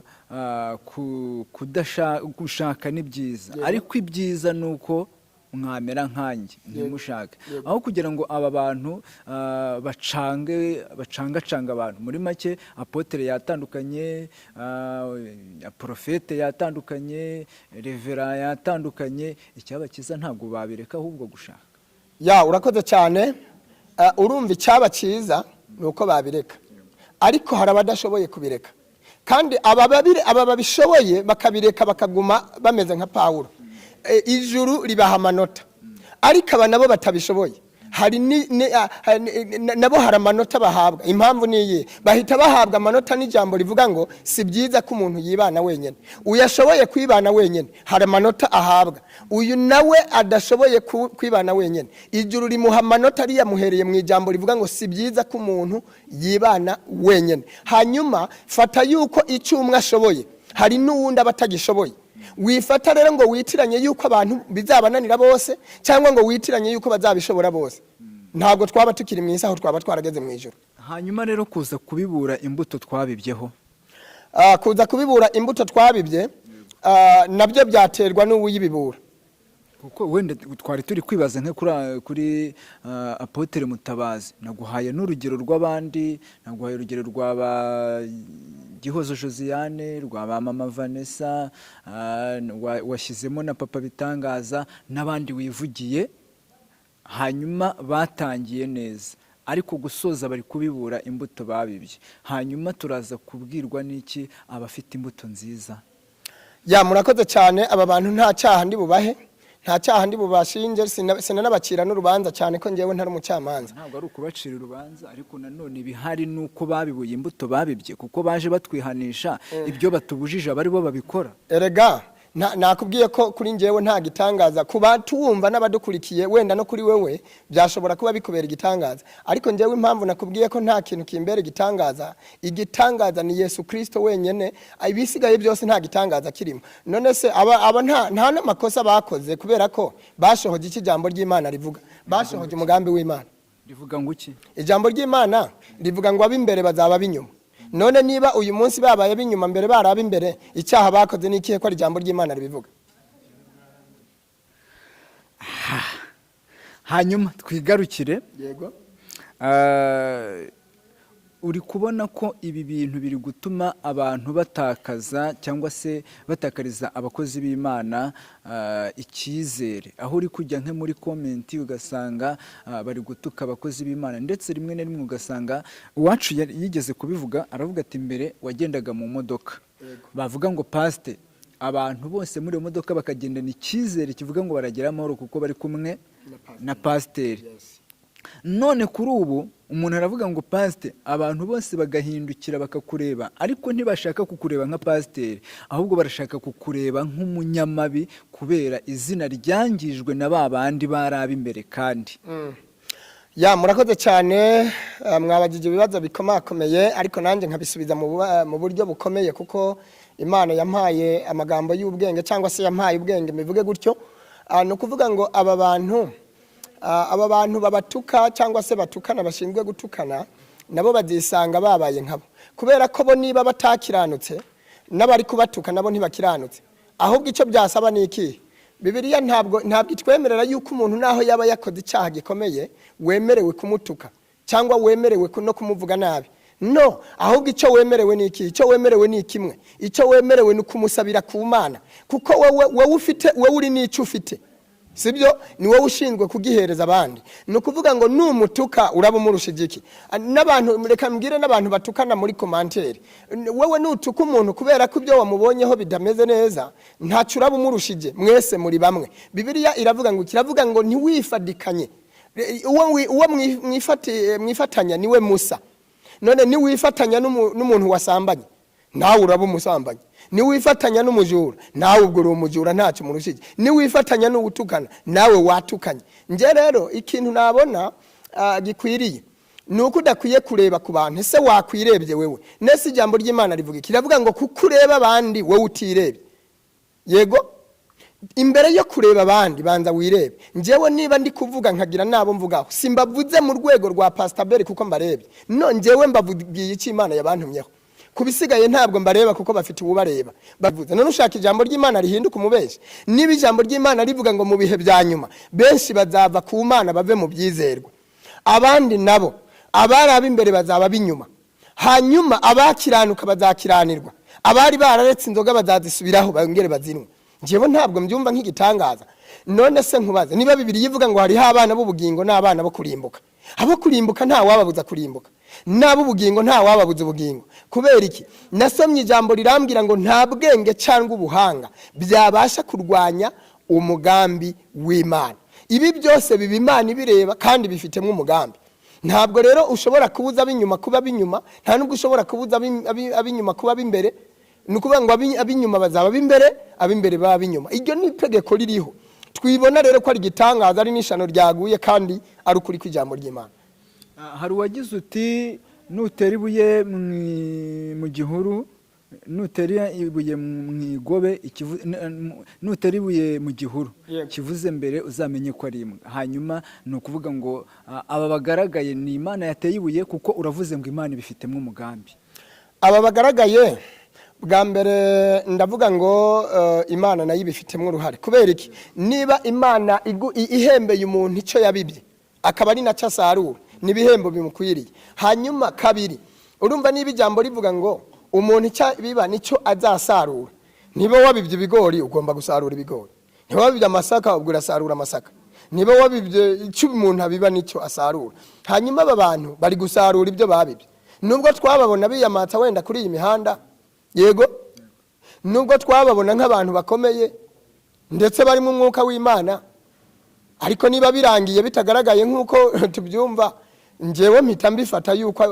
B: gushaka ni byiza, ariko ibyiza ni uko mwamera nkanjye ntimushake, aho kugira ngo aba bantu bacangacanga abantu. Muri make apotere yatandukanye, profete yatandukanye, revera yatandukanye, icyabakiza ntabwo babireka ahubwo gushaka.
A: Urakoze cyane. Urumva icyaba cyiza ni uko babireka, ariko hari abadashoboye kubireka, kandi aba babishoboye bakabireka bakaguma bameze nka Pawulo. Ijuru ribaha amanota, ariko aba nabo batabishoboye hari nabo hari amanota bahabwa. Impamvu niyi bahita bahabwa amanota n'ijambo rivuga ngo si byiza ko umuntu yibana wenyene. Uyashoboye kwibana wenyene hari amanota ahabwa, uyu nawe adashoboye kwibana wenyene ijuru rimuha amanota ari yamuhereye mu ijambo rivuga ngo si byiza ko umuntu yibana wenyene. Hanyuma fata yuko icyo umwe ashoboye hari n'uwundi abatagishoboye. Wifata rero ngo witiranye yuko abantu bizabananira bose cyangwa ngo witiranye yuko bazabishobora bose. Ntabwo twaba tukiri mu isaho, twaba twarageze mu ijuru.
B: Hanyuma rero kuza kubibura imbuto twabibyeho,
A: kuza kubibura imbuto twabibye nabyo byaterwa n'uwuyibibura.
B: kuko wenda twari turi kwibaza nko kuri Apotre Mutabazi, naguhaye n'urugero rw'abandi, naguhaye urugero rwa Gihozo Josiane, rwa ba Mama Vanessa, washyizemo na Papa Bitangaza n'abandi wivugiye, hanyuma batangiye neza ariko gusoza bari kubibura imbuto babibye. Hanyuma turaza kubwirwa n'iki abafite imbuto nziza?
A: Ya murakoze cyane. Aba bantu nta cyaha ndi bubahe, nta cyaha ndi bubashinje, sinanabacira n'urubanza cyane ko ngewe ntari umucamanza.
B: Ntabwo ari ukubacira urubanza, ariko nanone bihari nuko babibuye imbuto babibye, kuko baje batwihanisha ibyo batubujije abari bo babikora.
A: Erega nakubwiye ko kuri ngewe nta gitangaza, kuba tuwumva n'abadukurikiye wenda no kuri wewe byashobora kuba bikubera igitangaza, ariko ngewe impamvu nakubwiye ko nta kintu kimbere igitangaza, igitangaza ni Yesu Kristo wenyene, ibisigaye byose nta gitangaza kirimo. None se aba nta n'amakosa bakoze, kubera ko bashohoje iki jambo ry'Imana rivuga, bashohoje umugambi w'Imana.
B: Rivuga ngo iki?
A: Ijambo ry'Imana rivuga ngo ab'imbere bazaba binyuma. None niba uyu munsi babaye binyuma mbere baraba imbere, icyaha bakoze n'ikihe ko ijambo ry'Imana ribivuga?
B: Hanyuma twigarukire.
A: Yego.
B: Uri kubona ko ibi bintu biri gutuma abantu batakaza cyangwa se batakariza abakozi b'Imana icyizere, aho uri kujya nke muri komenti ugasanga bari gutuka abakozi b'Imana, ndetse rimwe na rimwe ugasanga uwacu yigeze kubivuga, aravuga ati mbere wagendaga mu modoka bavuga ngo paste, abantu bose muri iyo modoka bakagendana icyizere kivuga ngo baragera amahoro kuko bari kumwe na pasiteri. None kuri ubu umuntu aravuga ngo pasite, abantu bose bagahindukira bakakureba, ariko ntibashaka kukureba nka pasiteri, ahubwo barashaka kukureba nk'umunyamabi kubera izina ryangijwe na ba bandi baraba imbere. Kandi
A: ya murakoze cyane, mwabagije ibibazo bikomakomeye, ariko nanjye nkabisubiza mu buryo bukomeye, kuko Imana yampaye amagambo y'ubwenge, cyangwa se yampaye ubwenge mivuge gutyo. No kuvuga ngo aba bantu babatuka cyangwa se batukana, bashinzwe gutukana, nabo bazisanga babaye nkabo, kubera ko bo niba batakiranutse n'abari kubatuka nabo ntibakiranutse. Ahubwo icyo byasaba ni iki? Bibiliya ntabwo itwemerera yuko umuntu naho yaba yakoze icyaha gikomeye wemerewe kumutuka cyangwa wemerewe no kumuvuga nabi. No, ahubwo icyo wemerewe ni iki? Icyo wemerewe ni kimwe, icyo wemerewe ni kumusabira ku Mana, kuko wowe uri n'icyo ufite, sibyo? Ni wowe ushinzwe kugihereza abandi. No kuvuga ngo numutuka uraba umurushije iki? N'abantu, reka mbwire n'abantu batukana muri commentaire, wowe nutuka umuntu kubera ko ibyo wamubonyeho bidameze neza, ntacyo uraba umurushije, mwese muri bamwe. Bibiliya iravuga ngo ntiwifadikanye, uwo mwifatanya niwe Musa. None ni wifatanya n'umuntu wasambanye, nawe uraba umusambanyi. Ni wifatanya n'umujura, nawe ubwo uri umujura, ntacyo murushije. Ni wifatanya n'ugutukana, nawe watukanye. Nje rero ikintu nabona gikwiriye nuko udakwiye kureba ku bantu. Ese wakwirebye wewe? Nese ijambo ry'Imana rivuga iki? Riravuga ngo kuko ureba abandi wowe utirebye. Yego, imbere yo kureba abandi banza wirebe. Njewe niba ndi kuvuga nkagira nabo mvugaho, simbavuze mu rwego rwa Pastor Beri kuko mbarebe, no njewe mbavugiye iki Imana yabantumyeho. Kubisigaye ntabwo mbareba kuko bafite ububareba. Bavuze none ushaka ijambo ry'Imana rihinduka umubeshi. Niba ijambo ry'Imana rivuga ngo mu bihe bya nyuma benshi bazava ku Mana bave mu byizerwa, abandi nabo abaraba imbere bazaba binyuma, hanyuma abakiranuka bazakiranirwa, abari bararetse inzoga bazazisubiraho bongere bazinwe. Njewe ntabwo mbyumva nk'igitangaza. None se nkubaze, niba Bibiliya ivuga ngo hariho abana b'ubugingo n'abana bo kurimbuka, abo kurimbuka nta wababuza kurimbuka, nabo ubugingo nta wababuza ubugingo. Kubera iki? Nasomye ijambo rirambwira ngo nta bwenge cyangwa ubuhanga byabasha kurwanya umugambi w'Imana. ibi byose biba Imana ibireba kandi bifitemo umugambi. Ntabwo rero ushobora kubuza ab'inyuma kuba ab'inyuma, nta nubwo ushobora kubuza ab'inyuma kuba ab'imbere. Ni ukuvuga ngo ab'inyuma bazaba ab'imbere baba ab'inyuma. Iryo ni itegeko ririho. Twibona rero ko ari igitangaza, ari n'ishano ryaguye kandi ari ukuri kw'ijambo ry'Imana.
B: Hari uwagize uti nutera ibuye mu gihuru, nutera ibuye mu igobe, nutera ibuye mu gihuru kivuze mbere uzamenye ko ari imwe. Hanyuma ni ukuvuga ngo aba bagaragaye ni Imana yateye ibuye, kuko uravuze ngo Imana ibifitemo umugambi.
A: Aba bagaragaye bwa mbere ndavuga ngo Imana nayo ibifitemo uruhare. Kubera iki? Niba Imana ihembeye umuntu icyo yabibye akaba ari nacyo asarura, n'ibihembo bimukwiriye. Hanyuma kabiri, urumva niba ijambo rivuga ngo umuntu icyo biba nicyo azasarura. Niba wabibye ibigori ugomba gusarura ibigori, niba wabibye amasaka ubwo urasarura amasaka, niba wabibye icyo umuntu abiba nicyo asarura. Hanyuma aba bantu bari gusarura ibyo babibye. Nubwo twababona biyamatsa wenda kuri iyi mihanda, yego, nubwo twababona nk'abantu bakomeye ndetse bari mu mwuka w'Imana, ariko niba birangiye bitagaragaye nk'uko tubyumva, njyewe mpita mbifata yuko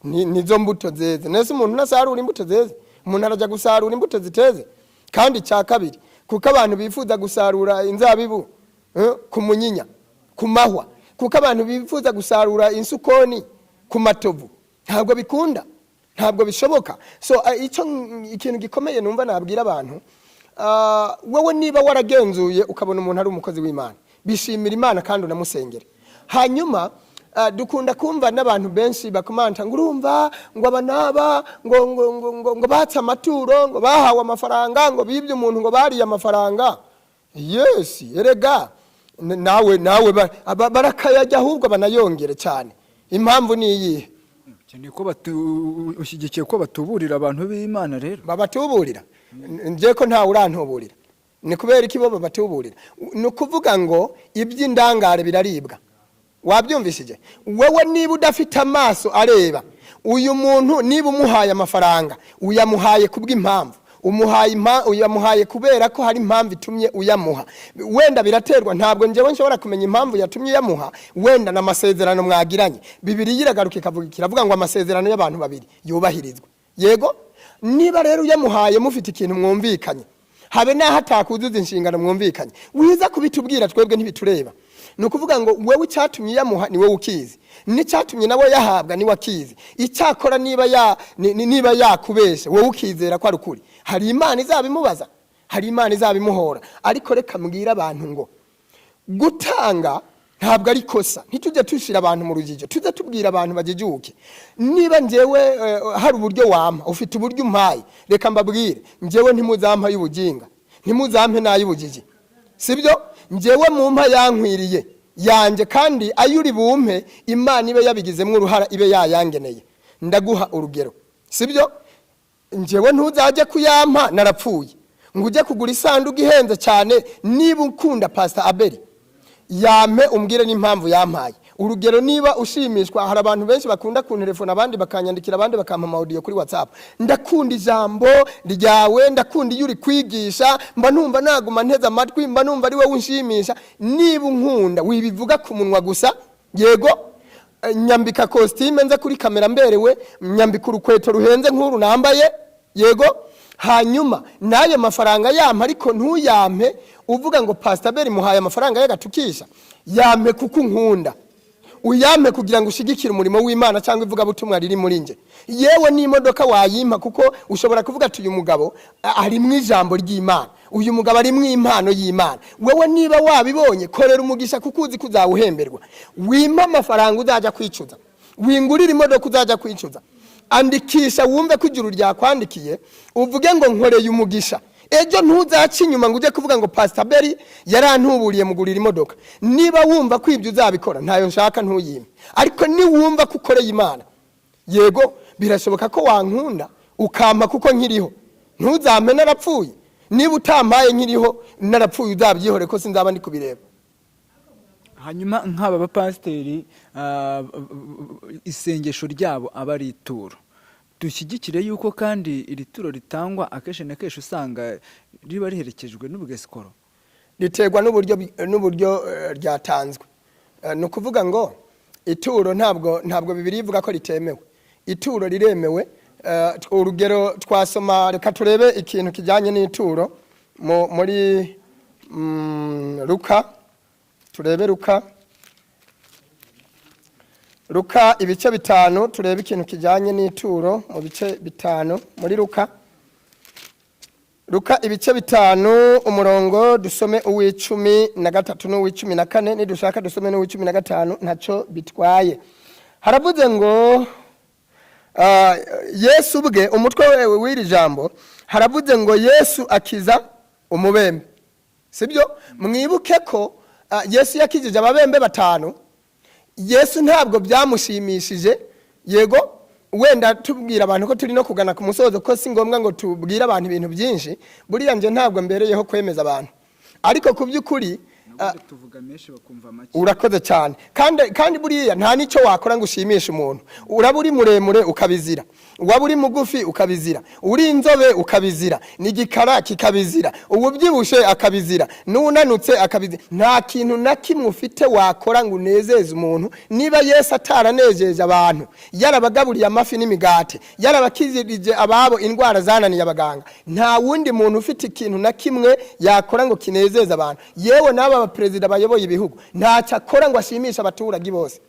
A: nizo mbuto zeze. Nese umuntu nasarura imbuto zeze, umuntu arajya gusarura imbuto ziteze. Kandi cya kabiri, kuko abantu bifuza gusarura inzabibu ku munyinya, ku mahwa, kuko abantu bifuza gusarura insukoni ku matovu, ntabwo bikunda, ntabwo bishoboka. So ikintu gikomeye numva nabwira abantu, wowe niba waragenzuye ukabona umuntu ari umukozi w'Imana, bishimira Imana kandi unamusengere. Hanyuma dukunda kumva n'abantu benshi bakomanta ngo urumva ngo abanaba ngo batse amaturo, ngo bahawe amafaranga, ngo bibye umuntu, ngo bariye amafaranga. Yes, erega nawe barakayajya ahubwo banayongere cyane. Impamvu ni iyihe?
B: Niko ushyigikiye ko batuburira abantu b'Imana rero?
A: Babatuburira? Nje ko ntawe urantuburira. Ni kubera iki bo babatuburira? Ni ukuvuga ngo iby'indangare biraribwa. Wabyumvishije? Wewe niba udafite amaso areba, uyu muntu niba umuhaye amafaranga, uyamuhaye kubw'impamvu, uyamuhaye kubera ko hari impamvu itumye uyamuha. Wenda biraterwa, ntabwo njyewe nshobora kumenya impamvu yatumye uyamuha, wenda n'amasezerano mwagiranye. Bibiliya iragaruka ikavuga ngo amasezerano y'abantu babiri yubahirizwa. Yego, niba rero uyamuhaye mufite ikintu mwumvikanye, habe naho atakuzuza inshingano mwumvikanye, wiza kubitubwira, twebwe ntibitureba. Ni ukuvuga ngo wewe icyatumye yamuha ni wowe ukizi, n'icyatumye nawe yahabwa ni wakizi. Icyakora niba yakubeshe wowe ukizera ko ari ukuri, hari Imana izabimubaza, hari Imana izabimuhora. Ariko reka mbwira abantu ngo gutanga ntabwo ari kosa. Ntitujye tushira abantu mu rujijo, tujye tubwira abantu bajijuke. Niba njyewe hari uburyo wampa, ufite uburyo umpaye, reka mbabwire, njyewe ntimuzampa y'ubuginga, ntimuzampe n'ay'ubujiji, sibyo? Njyewe mumpa yankwiriye yanjye, kandi ayuri bumpe Imana ibe yabigizemo uruhara, ibe yayangeneye. Ndaguha urugero, sibyo? Njyewe ntuzajye kuyampa narapfuye, ngo ujye kugura isanduku ihenze cyane. Niba ukunda Pastor Abeli, yampe umbwire n'impamvu yampaye. Urugero, niba ushimishwa, hari abantu benshi bakunda kuntelefona, abandi bakanyandikira, abandi bakampa audio kuri WhatsApp. Ndakunda ijambo ryawe, ndakunda iyo uri kwigisha, mba numva naguma nteza amatwi, mba numva ari wowe unshimisha. Niba unkunda wibivuga ku munwa gusa, yego, nyambika costume nza kuri kamera mberewe, nyambika urukweto ruhenze nk'uru nambaye, yego. Hanyuma naye mafaranga yampa, ariko ntuyampe uvuga ngo Pastor Abeli muhaye amafaranga y'agatukisha. Yampe kuko unkunda, uyampe kugira ngo ushigikire umurimo w'Imana cyangwa ivuga butumwa riri muri nje. Yewe n'imodoka wayimpa, kuko ushobora kuvuga ati uyu mugabo ari mu ijambo ry'Imana, uyu mugabo ari mu impano y'Imana. Wewe niba wabibonye, korera umugisha kuko uzi kuzawuhemberwa. Wimpa amafaranga uzajya kwicuza, wingurira imodoka uzajya kwicuza. Andikisha wumve ko ijuru ryakwandikiye, uvuge ngo nkoreye umugisha. Ejo ntuzaca inyuma ngo ujye kuvuga ngo Pastor Abeli yarantuburiye mugurira imodoka. Niba wumva ko ibyo uzabikora, ntayo nshaka ntuyime. Ariko ni wumva ko ukoreye Imana, yego, birashoboka ko wankunda ukampa kuko nkiriho. Ntuzampe narapfuye. Niba utampaye nkiriho narapfuye, uzabyihore ko sinzaba ndi kubireba.
B: Hanyuma nk'aba bapasiteri, isengesho ryabo aba ari ituro. Dushyigikire yuko kandi iri turo ritangwa akenshi na kenshi usanga riba riherekejwe n'ubugesikoro.
A: riterwa n'uburyo ryatanzwe. Ni ukuvuga ngo ituro ntabwo Bibiliya ivuga ko ritemewe. Ituro riremewe. Urugero twasoma, reka turebe ikintu kijyanye n'ituro muri Luka. Turebe Luka ibice 5, turebe ikintu kijyanye n'ituro mu bice 5 muri Luka ibice 5 umurongo dusome uw'13 n'uw'14, nidushaka dusome n'uw'15 ntacyo bitwaye. Haravuze ngo Yesu ubwe, umutwe wewe w'iri jambo haravuze ngo Yesu akiza umubembe. Sibyo? Mwibuke ko Yesu yakijije ababembe 5. Yesu ntabwo byamushimishije. Yego wenda tubwira abantu ko turi no kugana ku musozo, ko si ngombwa ngo tubwire abantu ibintu byinshi. Buriya nje ntabwo mbereyeho kwemeza abantu, ariko ku by'ukuri
B: tuvuga menshi bakumva make.
A: Urakoze cyane. Kandi buriya nta nico wakora ngo ushimishe umuntu. Uraba uri muremure ukabizira, waba uri mugufi ukabizira, uri inzobe ukabizira, n'igikara kikabizira, ububyibushe akabizira, n'unanutse akabizira. Nta kintu na kimwe ufite wakora ngo unezeze umuntu. Niba Yesu ataranejeje abantu, yarabagaburiye amafi n'imigati, yarabakizirije ababo indwara zananiye abaganga, nta wundi muntu ufite ikintu na kimwe yakora ngo kinezeze abantu. Yewe n'aba perezida bayoboye ibihugu ntacyo akora ngo ashimishe abaturage bose,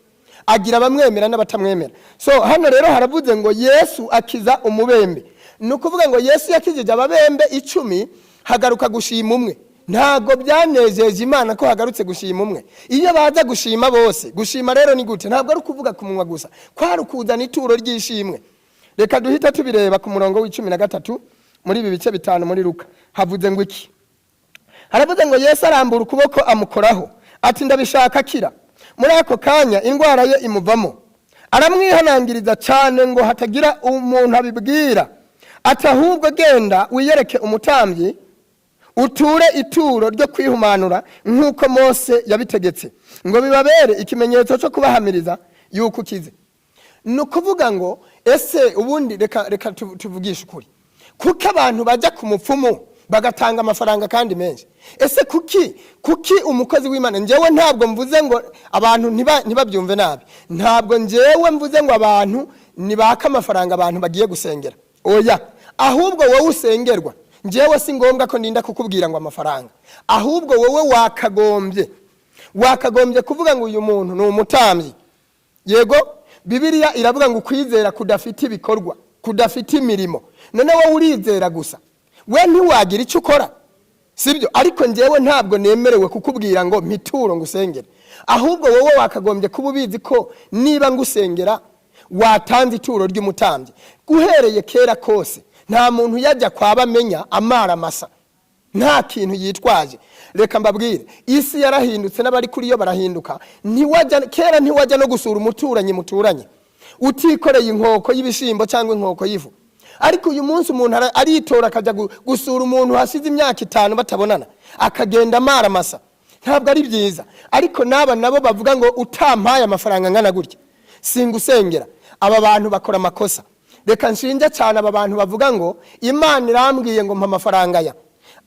A: agira abamwemera n'abatamwemera. So hano rero haravuze ngo Yesu akiza umubembe. Ni ukuvuga ngo Yesu yakijije ababembe 10, hagaruka gushima umwe. Ntago byanejeje Imana ko hagarutse gushima umwe. Iyo baza gushima bose, gushima rero ni gute? Ntabwo ari ukuvuga ku munwa gusa, kwari ukuzana ituro ry'ishimwe. Reka duhita tubireba ku murongo w'13 muri ibi bice 5 muri Luka. Havuze ngo iki? Haravuze ngo Yesu arambura ukuboko amukoraho, ati ndabishaka akira. Muri ako kanya indwara ye imuvamo. Aramwihanangiriza cyane ngo hatagira umuntu abibwira, ati ahubwo genda wiyereke umutambyi, uture ituro ryo kwihumanura nk'uko Mose yabitegetse, ngo bibabere ikimenyetso cyo kubahamiriza yuko ukize. Ni ukuvuga ngo ese ubundi reka tuvugishe ukuri, kuko abantu bajya ku mupfumu bagatanga amafaranga kandi menshi. Ese kuki umukozi w'Imana, njewe ntabwo mvuze ngo abantu ntibabyumve nabi, ntabwo njewe mvuze ngo abantu nibaka amafaranga abantu bagiye gusengera. Oya, ahubwo wowe usengerwa, njewe si ngombwa ko ndinda kukubwira ngo amafaranga. Ahubwo wowe wakagombye kuvuga ngo uyu muntu ni umutambyi. Yego Bibiliya iravuga ngo kwizera kudafite ibikorwa, kudafite imirimo. None wowe urizera gusa, we ntiwagira icyo ukora, sibyo? Ariko njewe ntabwo nemerewe kukubwira ngo mituro ngusengere. Ahubwo wowe wakagombye kuba ubizi ko niba ngusengera watanze ituro ry'umutambyi. Guhereye kera kose nta muntu yajya kwaba amenya amara masa, nta kintu yitwaje. Reka mbabwire, isi yarahindutse n'abari kuri yo barahinduka. Kera ntiwajya no gusura umuturanye utikoreye inkoko y'ibishimbo cyangwa inkoko y'ifu. Ariko uyu munsi umuntu aritora akajya gusura umuntu hasize imyaka 5 batabonana, akagenda amara masa. Ntabwo ari byiza. Ariko nabo bavuga ngo utampaye amafaranga ngana gutya singusengera. Aba bantu bakora amakosa. Reka nshinja cyane aba bantu bavuga ngo Imana irambwiye ngo mpa amafaranga ya,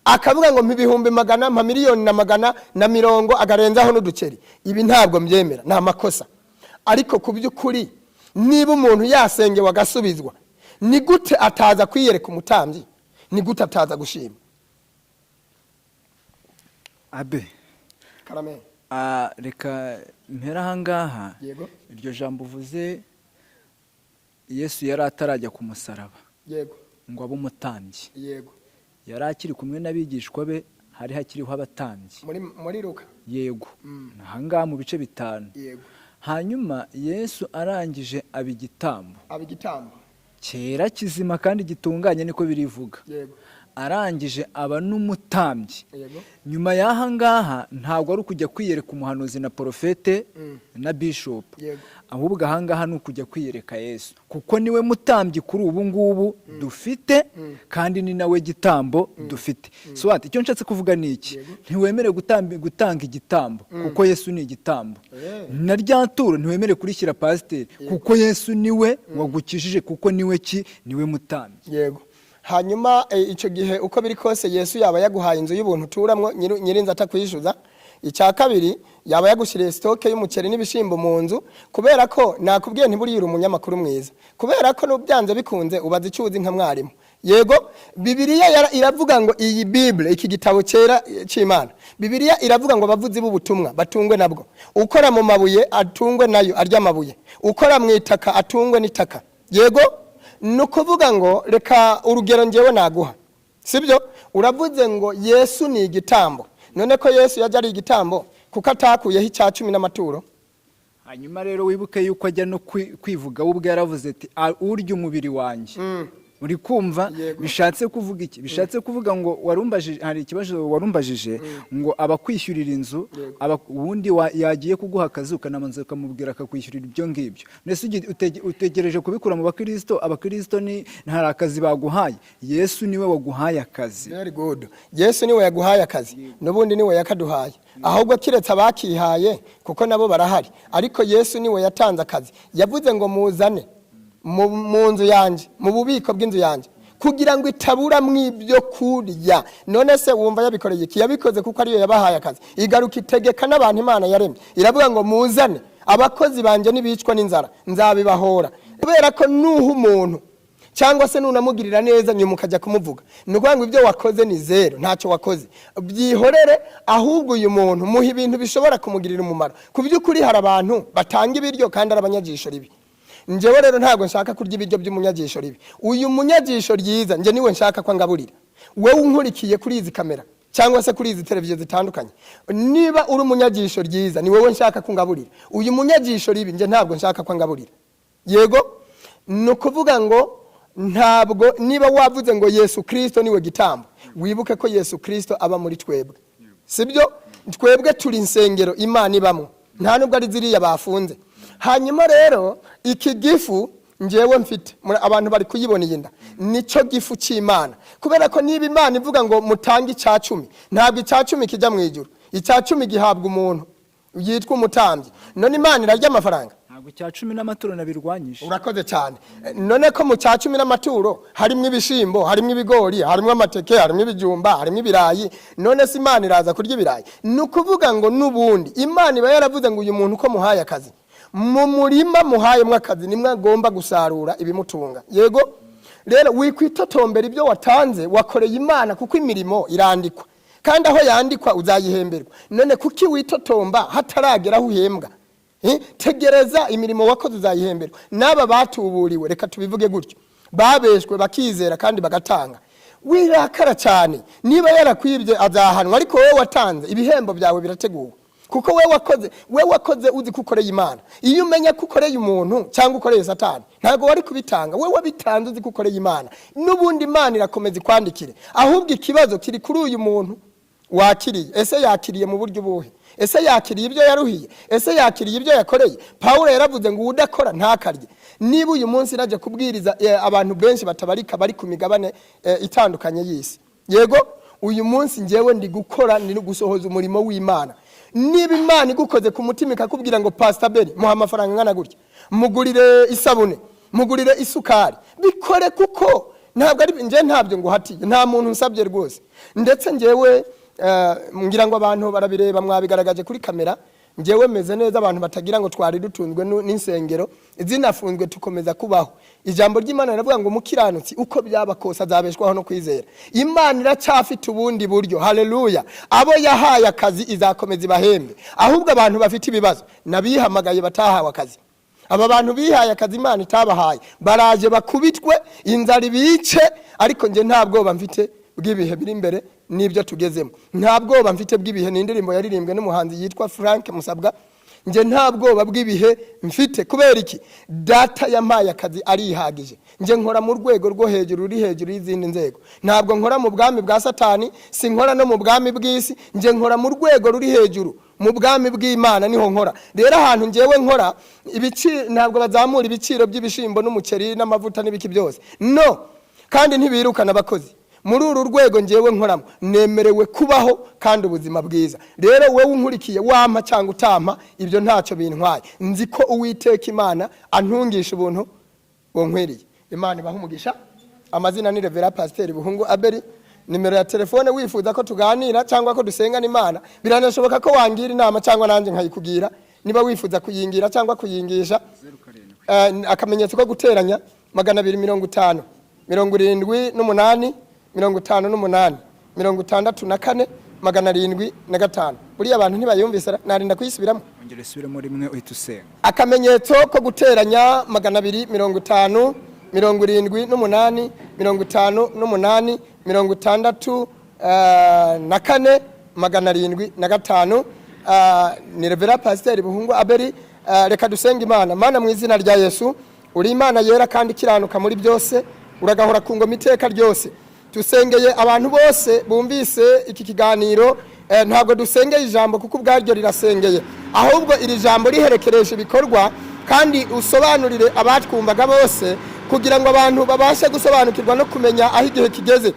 A: akavuga ngo mpibihumbi 100, mpa miliyoni na 150 agarenzaho n'uduceri. Ibi ntabwo mbyemera, nta makosa. Ariko ku by'ukuri niba umuntu yasengewe agasubizwa, ni gute ataza kwiyereka umutambyi? Ni gute ataza gushima?
B: Abe
A: Karame.
B: Reka mpera hangaha.
A: Yego.
B: Iryo jambo uvuze Yesu yari atarajya ku musaraba.
A: Yego.
B: Ngo abe umutambyi.
A: Yego.
B: Yari akiri kumwe n'abigishwa be, hari hakiriho abatambyi.
A: Muri Luka.
B: Yego. Hangaha mu bice 5.
A: Yego.
B: Hanyuma Yesu arangije abigitambo. Kera kizima kandi gitunganye niko birivuga.
A: Yego.
B: Arangije aba n'umutambyi.
A: Yego.
B: Nyuma y'aha ngaha ntabwo ari ukujya kwiyereka umuhanuzi na profete na bishop.
A: Yego.
B: Ahubwo aha ngaha ni ukujya kwiyereka Yesu, kuko niwe mutambyi kuri ubu ngubu dufite, kandi ni nawe gitambo dufite. So ati icyo nshatse kuvuga ni iki? Ntiwemere gutanga igitambo kuko Yesu ni igitambo. Na rya turo ntiwemere kurishyira pasiteri kuko Yesu niwe wagukijije, kuko niwe mutambi.
A: Yego. hanyuma icyo gihe uko biri kose Yesu yaba yaguhaye inzu y'ubuntu turamwo nyirinzi atakwishyuza. Icya kabiri yaba yagushyiriye stoke y'umuceri n'ibishimbo mu nzu, kubera ko nakubwiye ntiburiyura umunyamakuru mwiza, kubera ko n'ubyanze bikunze ubaza icyuzi nka mwarimu. Yego, Bibiliya iravuga ngo iyi Bible, iki gitabo cyera cy'Imana, Bibiliya iravuga ngo abavuzi b'ubutumwa batungwe nabwo. Ukora mu mabuye atungwe nayo arya mabuye, ukora mu itaka atungwe n'itaka. Yego, nukuvuga ngo reka urugero ngewe naguha, sibyo? Uravuze ngo Yesu ni igitambo. None ko Yesu yaje ari igitambo kuko atakuyeho icya 10 n'amaturo?
B: Hanyuma rero wibuke yuko ajya no kwivuga ubwo yaravuze ati urya umubiri wanjye. Uri kumva bishatse kuvuga iki? Bishatse kuvuga ngo warumbajije, hari ikibazo warumbajije ngo abakwishyurira inzu, ubundi yagiye kuguha akazi ukanamanza ukamubwira akakwishyurira ibyo ngibyo. Nese utegereje kubikura mu bakristo? Abakristo ni ntari akazi baguhaye, Yesu niwe waguhaye akazi.
A: Very good. Yesu niwe yaguhaye akazi, n'ubundi niwe yakaduhaye. Ahubwo kiretse abakihaye kuko nabo barahari, ariko Yesu niwe yatanze akazi. Yavuze ngo muzane mu nzu yanjye, mu bubiko bw'inzu yanjye, kugira ngo itabura mw'ibyo kurya. None se wumva yabikoreye iki? Yabikoze kuko ariyo yabahaye akazi. Igaruka itegeka n'abantu Imana yaremye, iravuga ngo muzane abakozi banje nibicwa n'inzara nzabibahora. Kubera ko nuha umuntu cyangwa se nunamugirira neza nyuma ukajya kumuvuga, nukuvuga ngo ibyo wakoze ni zero, ntacyo wakoze. Byihorere, ahubwo uyu muntu muha ibintu bishobora kumugirira umumaro. Ku by'ukuri hari abantu batanga ibiryo kandi ari abanyagisho ribi. Njewe rero ntabwo nshaka kurya ibiryo by'umunyagisho ribi. Uyu munyagisho ryiza nje niwe nshaka ko ngaburira. Wewe unkurikiye kuri izi kamera cyangwa se kuri izi televiziyo zitandukanye, niba uri umunyagisho ryiza ni wewe nshaka ko ngaburira. Uyu munyagisho ribi nje ntabwo nshaka ko ngaburira. Yego, nukuvuga ngo ntabwo, niba wavuze ngo Yesu Kristo niwe gitambo, wibuke ko Yesu Kristo aba muri twebwe. Sibyo? Twebwe turi insengero Imana ibamwe, nta nubwo ari ziriya bafunze. Hanyuma rero iki gifu njewe mfite, abantu bari kuyibona iyi nda, nico gifu cy'Imana. Kubera ko niba Imana ivuga ngo mutange icya 10, ntabwo icya 10 kijya mu ijuru, icya 10 gihabwa umuntu yitwa umutambyi. None Imana irarya amafaranga?
B: Ntabwo icya 10 n'amaturo nabirwanyije.
A: Urakoze cyane. None ko mu cya 10 n'amaturo harimo ibishimbo, harimo ibigori, harimo amateke, harimo ibijumba, harimo ibirayi. None se Imana iraza kurya ibirayi? Nukuvuga ngo nubundi Imana iba yaravuze ngo uyu muntu ko muhaye akazi, mu murima muhayemwe akazi nimwe agomba gusarura ibimutunga. Yego, rero wikwitotombera ibyo watanze wakoreye Imana, kuko imirimo irandikwa kandi aho yandikwa uzayihemberwa. None kuki witotomba hataragera aho uhembwa? Tegereza imirimo wakoze uzayihemberwa. N'aba batuburiwe, reka tubivuge gutyo, babeshwe bakizera kandi bagatanga. Wirakara cyane, niba yarakwibye azahanwa, ariko wowe watanze ibihembo byawe birateguwe. Kuko we wakoze uzi kukoreye Imana. Iyo umenya kukoreye umuntu cyangwa ukoreye Satani, ntago wari kubitanga. We wabitanze uzi kukoreye Imana, n'ubundi Imana irakomeza kwandikire. Ahubwo ikibazo kiri kuri uyu muntu wakiriye. Ese yakiriye mu buryo buhe? Ese yakiriye ibyo yaruhiye? Ese yakiriye ibyo yakoreye? Paulo yaravuze ngo udakora ntakarye. Niba uyu munsi naje kubwiriza abantu benshi batabarika bari ku migabane itandukanye y'isi, yego, uyu munsi njewe ndi gukora, ndi gusohoza umurimo w'Imana. Niba Imana igukoze ku mutima ikakubwira ngo Pastor Beri muha amafaranga ngana gutya, mugurire isabune, mugurire isukari, bikore, kuko ntabwo ari nje, ntabyo ngo hatiye, nta muntu nsabye rwose. Ndetse njewe ngira ngo abantu barabireba, mwabigaragaje kuri kamera, njewe meze neza, abantu batagira ngo twari dutunzwe n'insengero zinafunzwe tukomeza kubaho. Ijambo ry'Imana riravuga ngo mukiranutsi uko byaba kose azabeshwaho no kwizera. Imana iracyafite ubundi buryo. Haleluya. Abo yahaye akazi izakomeza ibahembe. Ahubwo abantu bafite ibibazo nabihamagaye batahawe akazi, aba bantu bihaye akazi Imana itabahaye, baraje bakubitwe inzara bice. Ariko nje nta bwoba mfite bw'ibihe biri imbere n'ibyo tugezemo. Nta bwoba mfite bw'ibihe, n'indirimbo yaririmbwe n'umuhanzi yitwa Frank Musabwa. Nje nta bwoba bw'ibihe mfite. Kubera iki? Data yampaye akazi arihagije. Nje nkora mu rwego rwo hejuru, ruri hejuru y'izindi nzego. Ntabwo nkora mu bwami bwa Satani, si nkora no mu bwami bw'isi. Nje nkora mu rwego ruri hejuru, mu bwami bw'Imana niho nkora. Rero ahantu njewe nkora ntabwo bazamura ibiciro by'ibishimbo n'umuceri n'amavuta n'ibiki byose, no, kandi ntibirukana abakozi. Muri uru rwego njewe nkoramo nemerewe kubaho kandi ubuzima bwiza. Rero wewe unkurikiye wampa cyangwa utampa, ibyo ntacyo bintwaye. Nzi ko Uwiteka Imana antungisha ubuntu bonkwiriye. Imana ibaha umugisha. amazina ni Revera Pasiteri Buhungu Abeli. Nimero ya telefone wifuza ko tuganira cyangwa ko dusengana Imana, biranashoboka ko wangira inama cyangwa nanjye nkayikugira. Niba wifuza kuyingira cyangwa kuyingisha, akamenyetso ko guteranya 250 78 58 64 705. Buriya abantu ntibayumvise, narinda kuyisubiramo.
B: Ongera isubiramo rimwe uhita usenga.
A: Akamenyetso ko guteranya 250 78 58 64 705. Ni Revera Pasiteri Buhungu Abeli. Reka dusenga Imana. Mana mu izina rya Yesu, uri Imana yera kandi kiranuka muri byose, uragahora ku ngoma iteka ryose. Tusengeye abantu bose bumvise iki kiganiro, ntabwo dusengeye ijambo kuko ubwaryo rirasengeye, ahubwo iri jambo riherekeresha ibikorwa, kandi usobanurire abatwumvaga bose kugira ngo abantu babashe gusobanukirwa no kumenya aho igihe kigeze,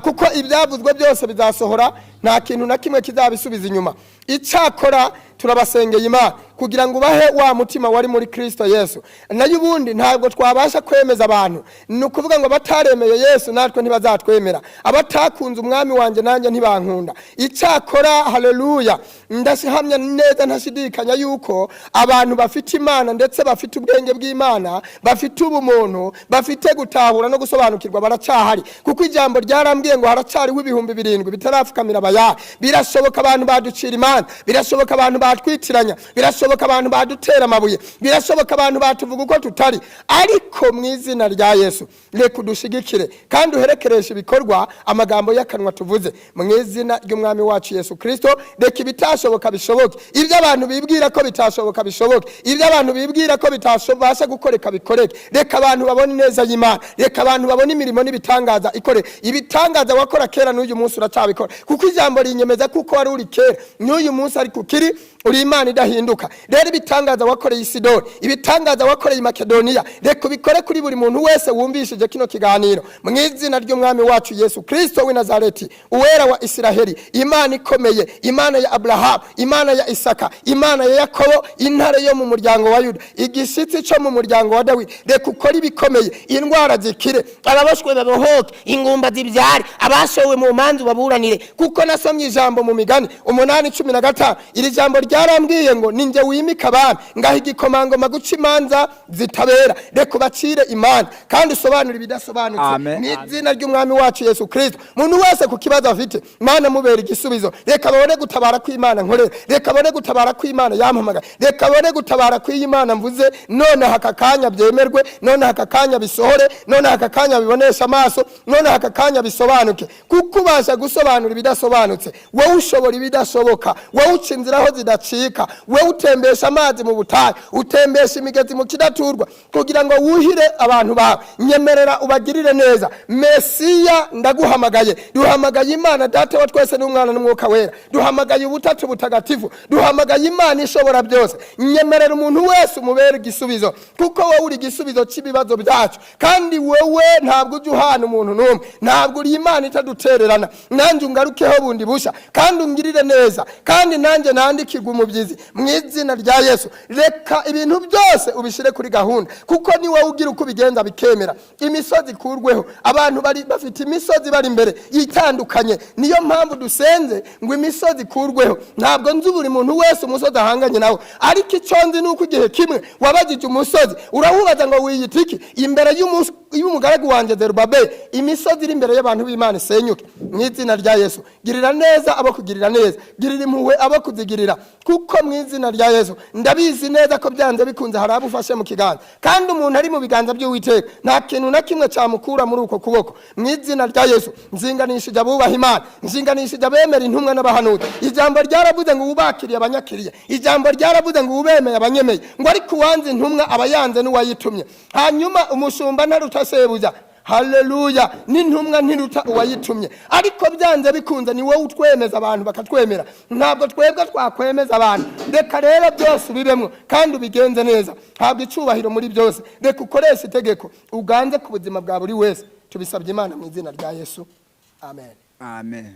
A: kuko ibyavuzwe byose bizasohora, nta kintu na kimwe kizabisubiza inyuma. Icyakora turabasengeye Imana kugira ngo ubahe wa mutima wari muri Kristo Yesu. Nayo ubundi ntabwo twabasha kwemeza abantu, ni ukuvuga ngo bataremeye Yesu natwe ntibazatwemera, abatakunze umwami wanjye nanjye ntibankunda. Icyakora haleluya, ndashihamya neza ntashidikanya yuko abantu bafite Imana ndetse bafite ubwenge bw'Imana, bafite ubumuntu, bafite gutahura no gusobanukirwa baracyahari, kuko ijambo ryarambwiye ngo haracyariho 7,000 bitarapfukamira Bayali. Birashoboka abantu baducira imanza, birashoboka abantu batwitiranya, birashoboka abantu badutera amabuye, birashoboka abantu batuvuga uko tutari, ariko mu izina rya Yesu reka udushigikire kandi uherekereshe ibikorwa amagambo y'akanwa tuvuze, mu izina ry'umwami wacu Yesu Kristo. Reka ibitashoboka bishoboke, ibyo abantu bibwira ko bitashoboka bishoboke, ibyo abantu bibwira ko bitashobasha gukoreka bikoreke. Reka abantu babone neza y'Imana, reka abantu babone imirimo n'ibitangaza ikore. Ibitangaza wakora kera n'uyu munsi uracyabikora, kuko ijambo rinyemeza kuko wari uri kera n'uyu munsi ari kukiri, uri Imana idahinduka. Rero ibitangaza wakoreye i Sidoni, ibitangaza wakoreye i Makedoniya, reka ubikore kuri buri muntu wese wumvishije kino kiganiro, mu izina ry'umwami wacu Yesu Kristo w'i Nazareti, uwera wa Isiraheli, Imana ikomeye, Imana ya Abrahamu, Imana ya Isaka, Imana ya Yakobo, intare yo mu muryango wa Yuda, igishitsi cyo mu muryango wa Dawidi. Reka ukore ibikomeye, indwara zikire, ababashwe babohoke, ingumba zibyare, abashowe mu manzu baburanire, kuko nasomye ijambo mu Migani 8:15. Iri jambo ryarambwiye ngo ninjye wimika abami, ngaho igikomangoma guca imanza zitabera. Reka ubacire imanza kandi usobanura ibidasobanutse, mu izina ry'umwami wacu Yesu Kristo. Umuntu wese ku kibazo afite, Imana mubera igisubizo. Reka babone gutabara kw'Imana nkorera, reka babone gutabara kw'Imana yampamagaye, reka babone gutabara kw'Imana mvuze, none aka kanya byemerwe, none aka kanya bisohore, none aka kanya bibonesha amaso, none aka kanya bisobanuke, kuko ubasha gusobanura ibidasobanutse. Wowe ushobora ibidashoboka, wowe uca inzira aho zidacika, wowe utembesha amazi mu butayu, utembesha imigezi mu kidaturwa, kugira ngo wuhire abantu bawe. Nyemerera ubagirire neza. Mesiya, ndaguhamagaye. Duhamagaye Imana Data wa twese n'Umwana n'Umwuka wera, duhamagaye ubutatu butagatifu, duhamagaye Imana ishobora byose. Nyemerera umuntu wese umubera igisubizo, kuko wowe uri igisubizo cy'ibibazo byacu, kandi wowe ntabwo ujya uhana umuntu n'umwe, ntabwo uri Imana itadutererana. Nanjye ungarukeho bundi busha kandi ungirire neza, kandi nanjye nandikirwe umubyizi mu izina rya Yesu. Reka ibintu byose ubishire kuri gahunda, kuko ni wowe ugira uko bigenza bikemera. Imisozi kurweho, abantu bari bafite imisozi bari imbere itandukanye, niyo mpamvu dusenze ngo imisozi kurweho. Ntabwo nzi buri muntu wese umusozi ahanganye nawe, ariko icyo nzi nuko igihe kimwe wabagije umusozi urawubaza ngo wiyitiki imbere y'umugaragu wanjye Zerubabeli. Imisozi iri imbere y'abantu b'Imana isenyuke mu izina rya Yesu. Girira neza abo kugirira neza, girira impuhwe abo kuzigirira, kuko mu izina rya Yesu ndabizi neza ko byanze bikunze hari abufashe mu kiganza, kandi umuntu ari mu biganza by'Uwiteka nta kintu na kimwe cyamukura muri uko kuboko. Mu izina rya Yesu nzinganishije abubaha Imana, nzinganishije abemera intumwa n'abahanuzi. Ijambo ryaravuze ngo ubakiriye abanyakiriye, ijambo ryaravuze ngo ubemeye abanyemeye, ngo ariko uwanze intumwa abayanze n'uwayitumye. Hanyuma umushumba ntaruta sebuja, haleluya, n'intumwa ntiruta uwayitumye. Ariko byanze bikunze ni wowe utwemeza abantu bakatwemera, ntabwo twebwe twakwemeza abantu. Reka rero byose ubibemwo kandi ubigenze neza, habwa icubahiro muri byose. Reka ukoreshe itegeko uganze ku buzima bwa buri wese. Tubisabye Imana mu izina rya Yesu, amen.
B: Amen.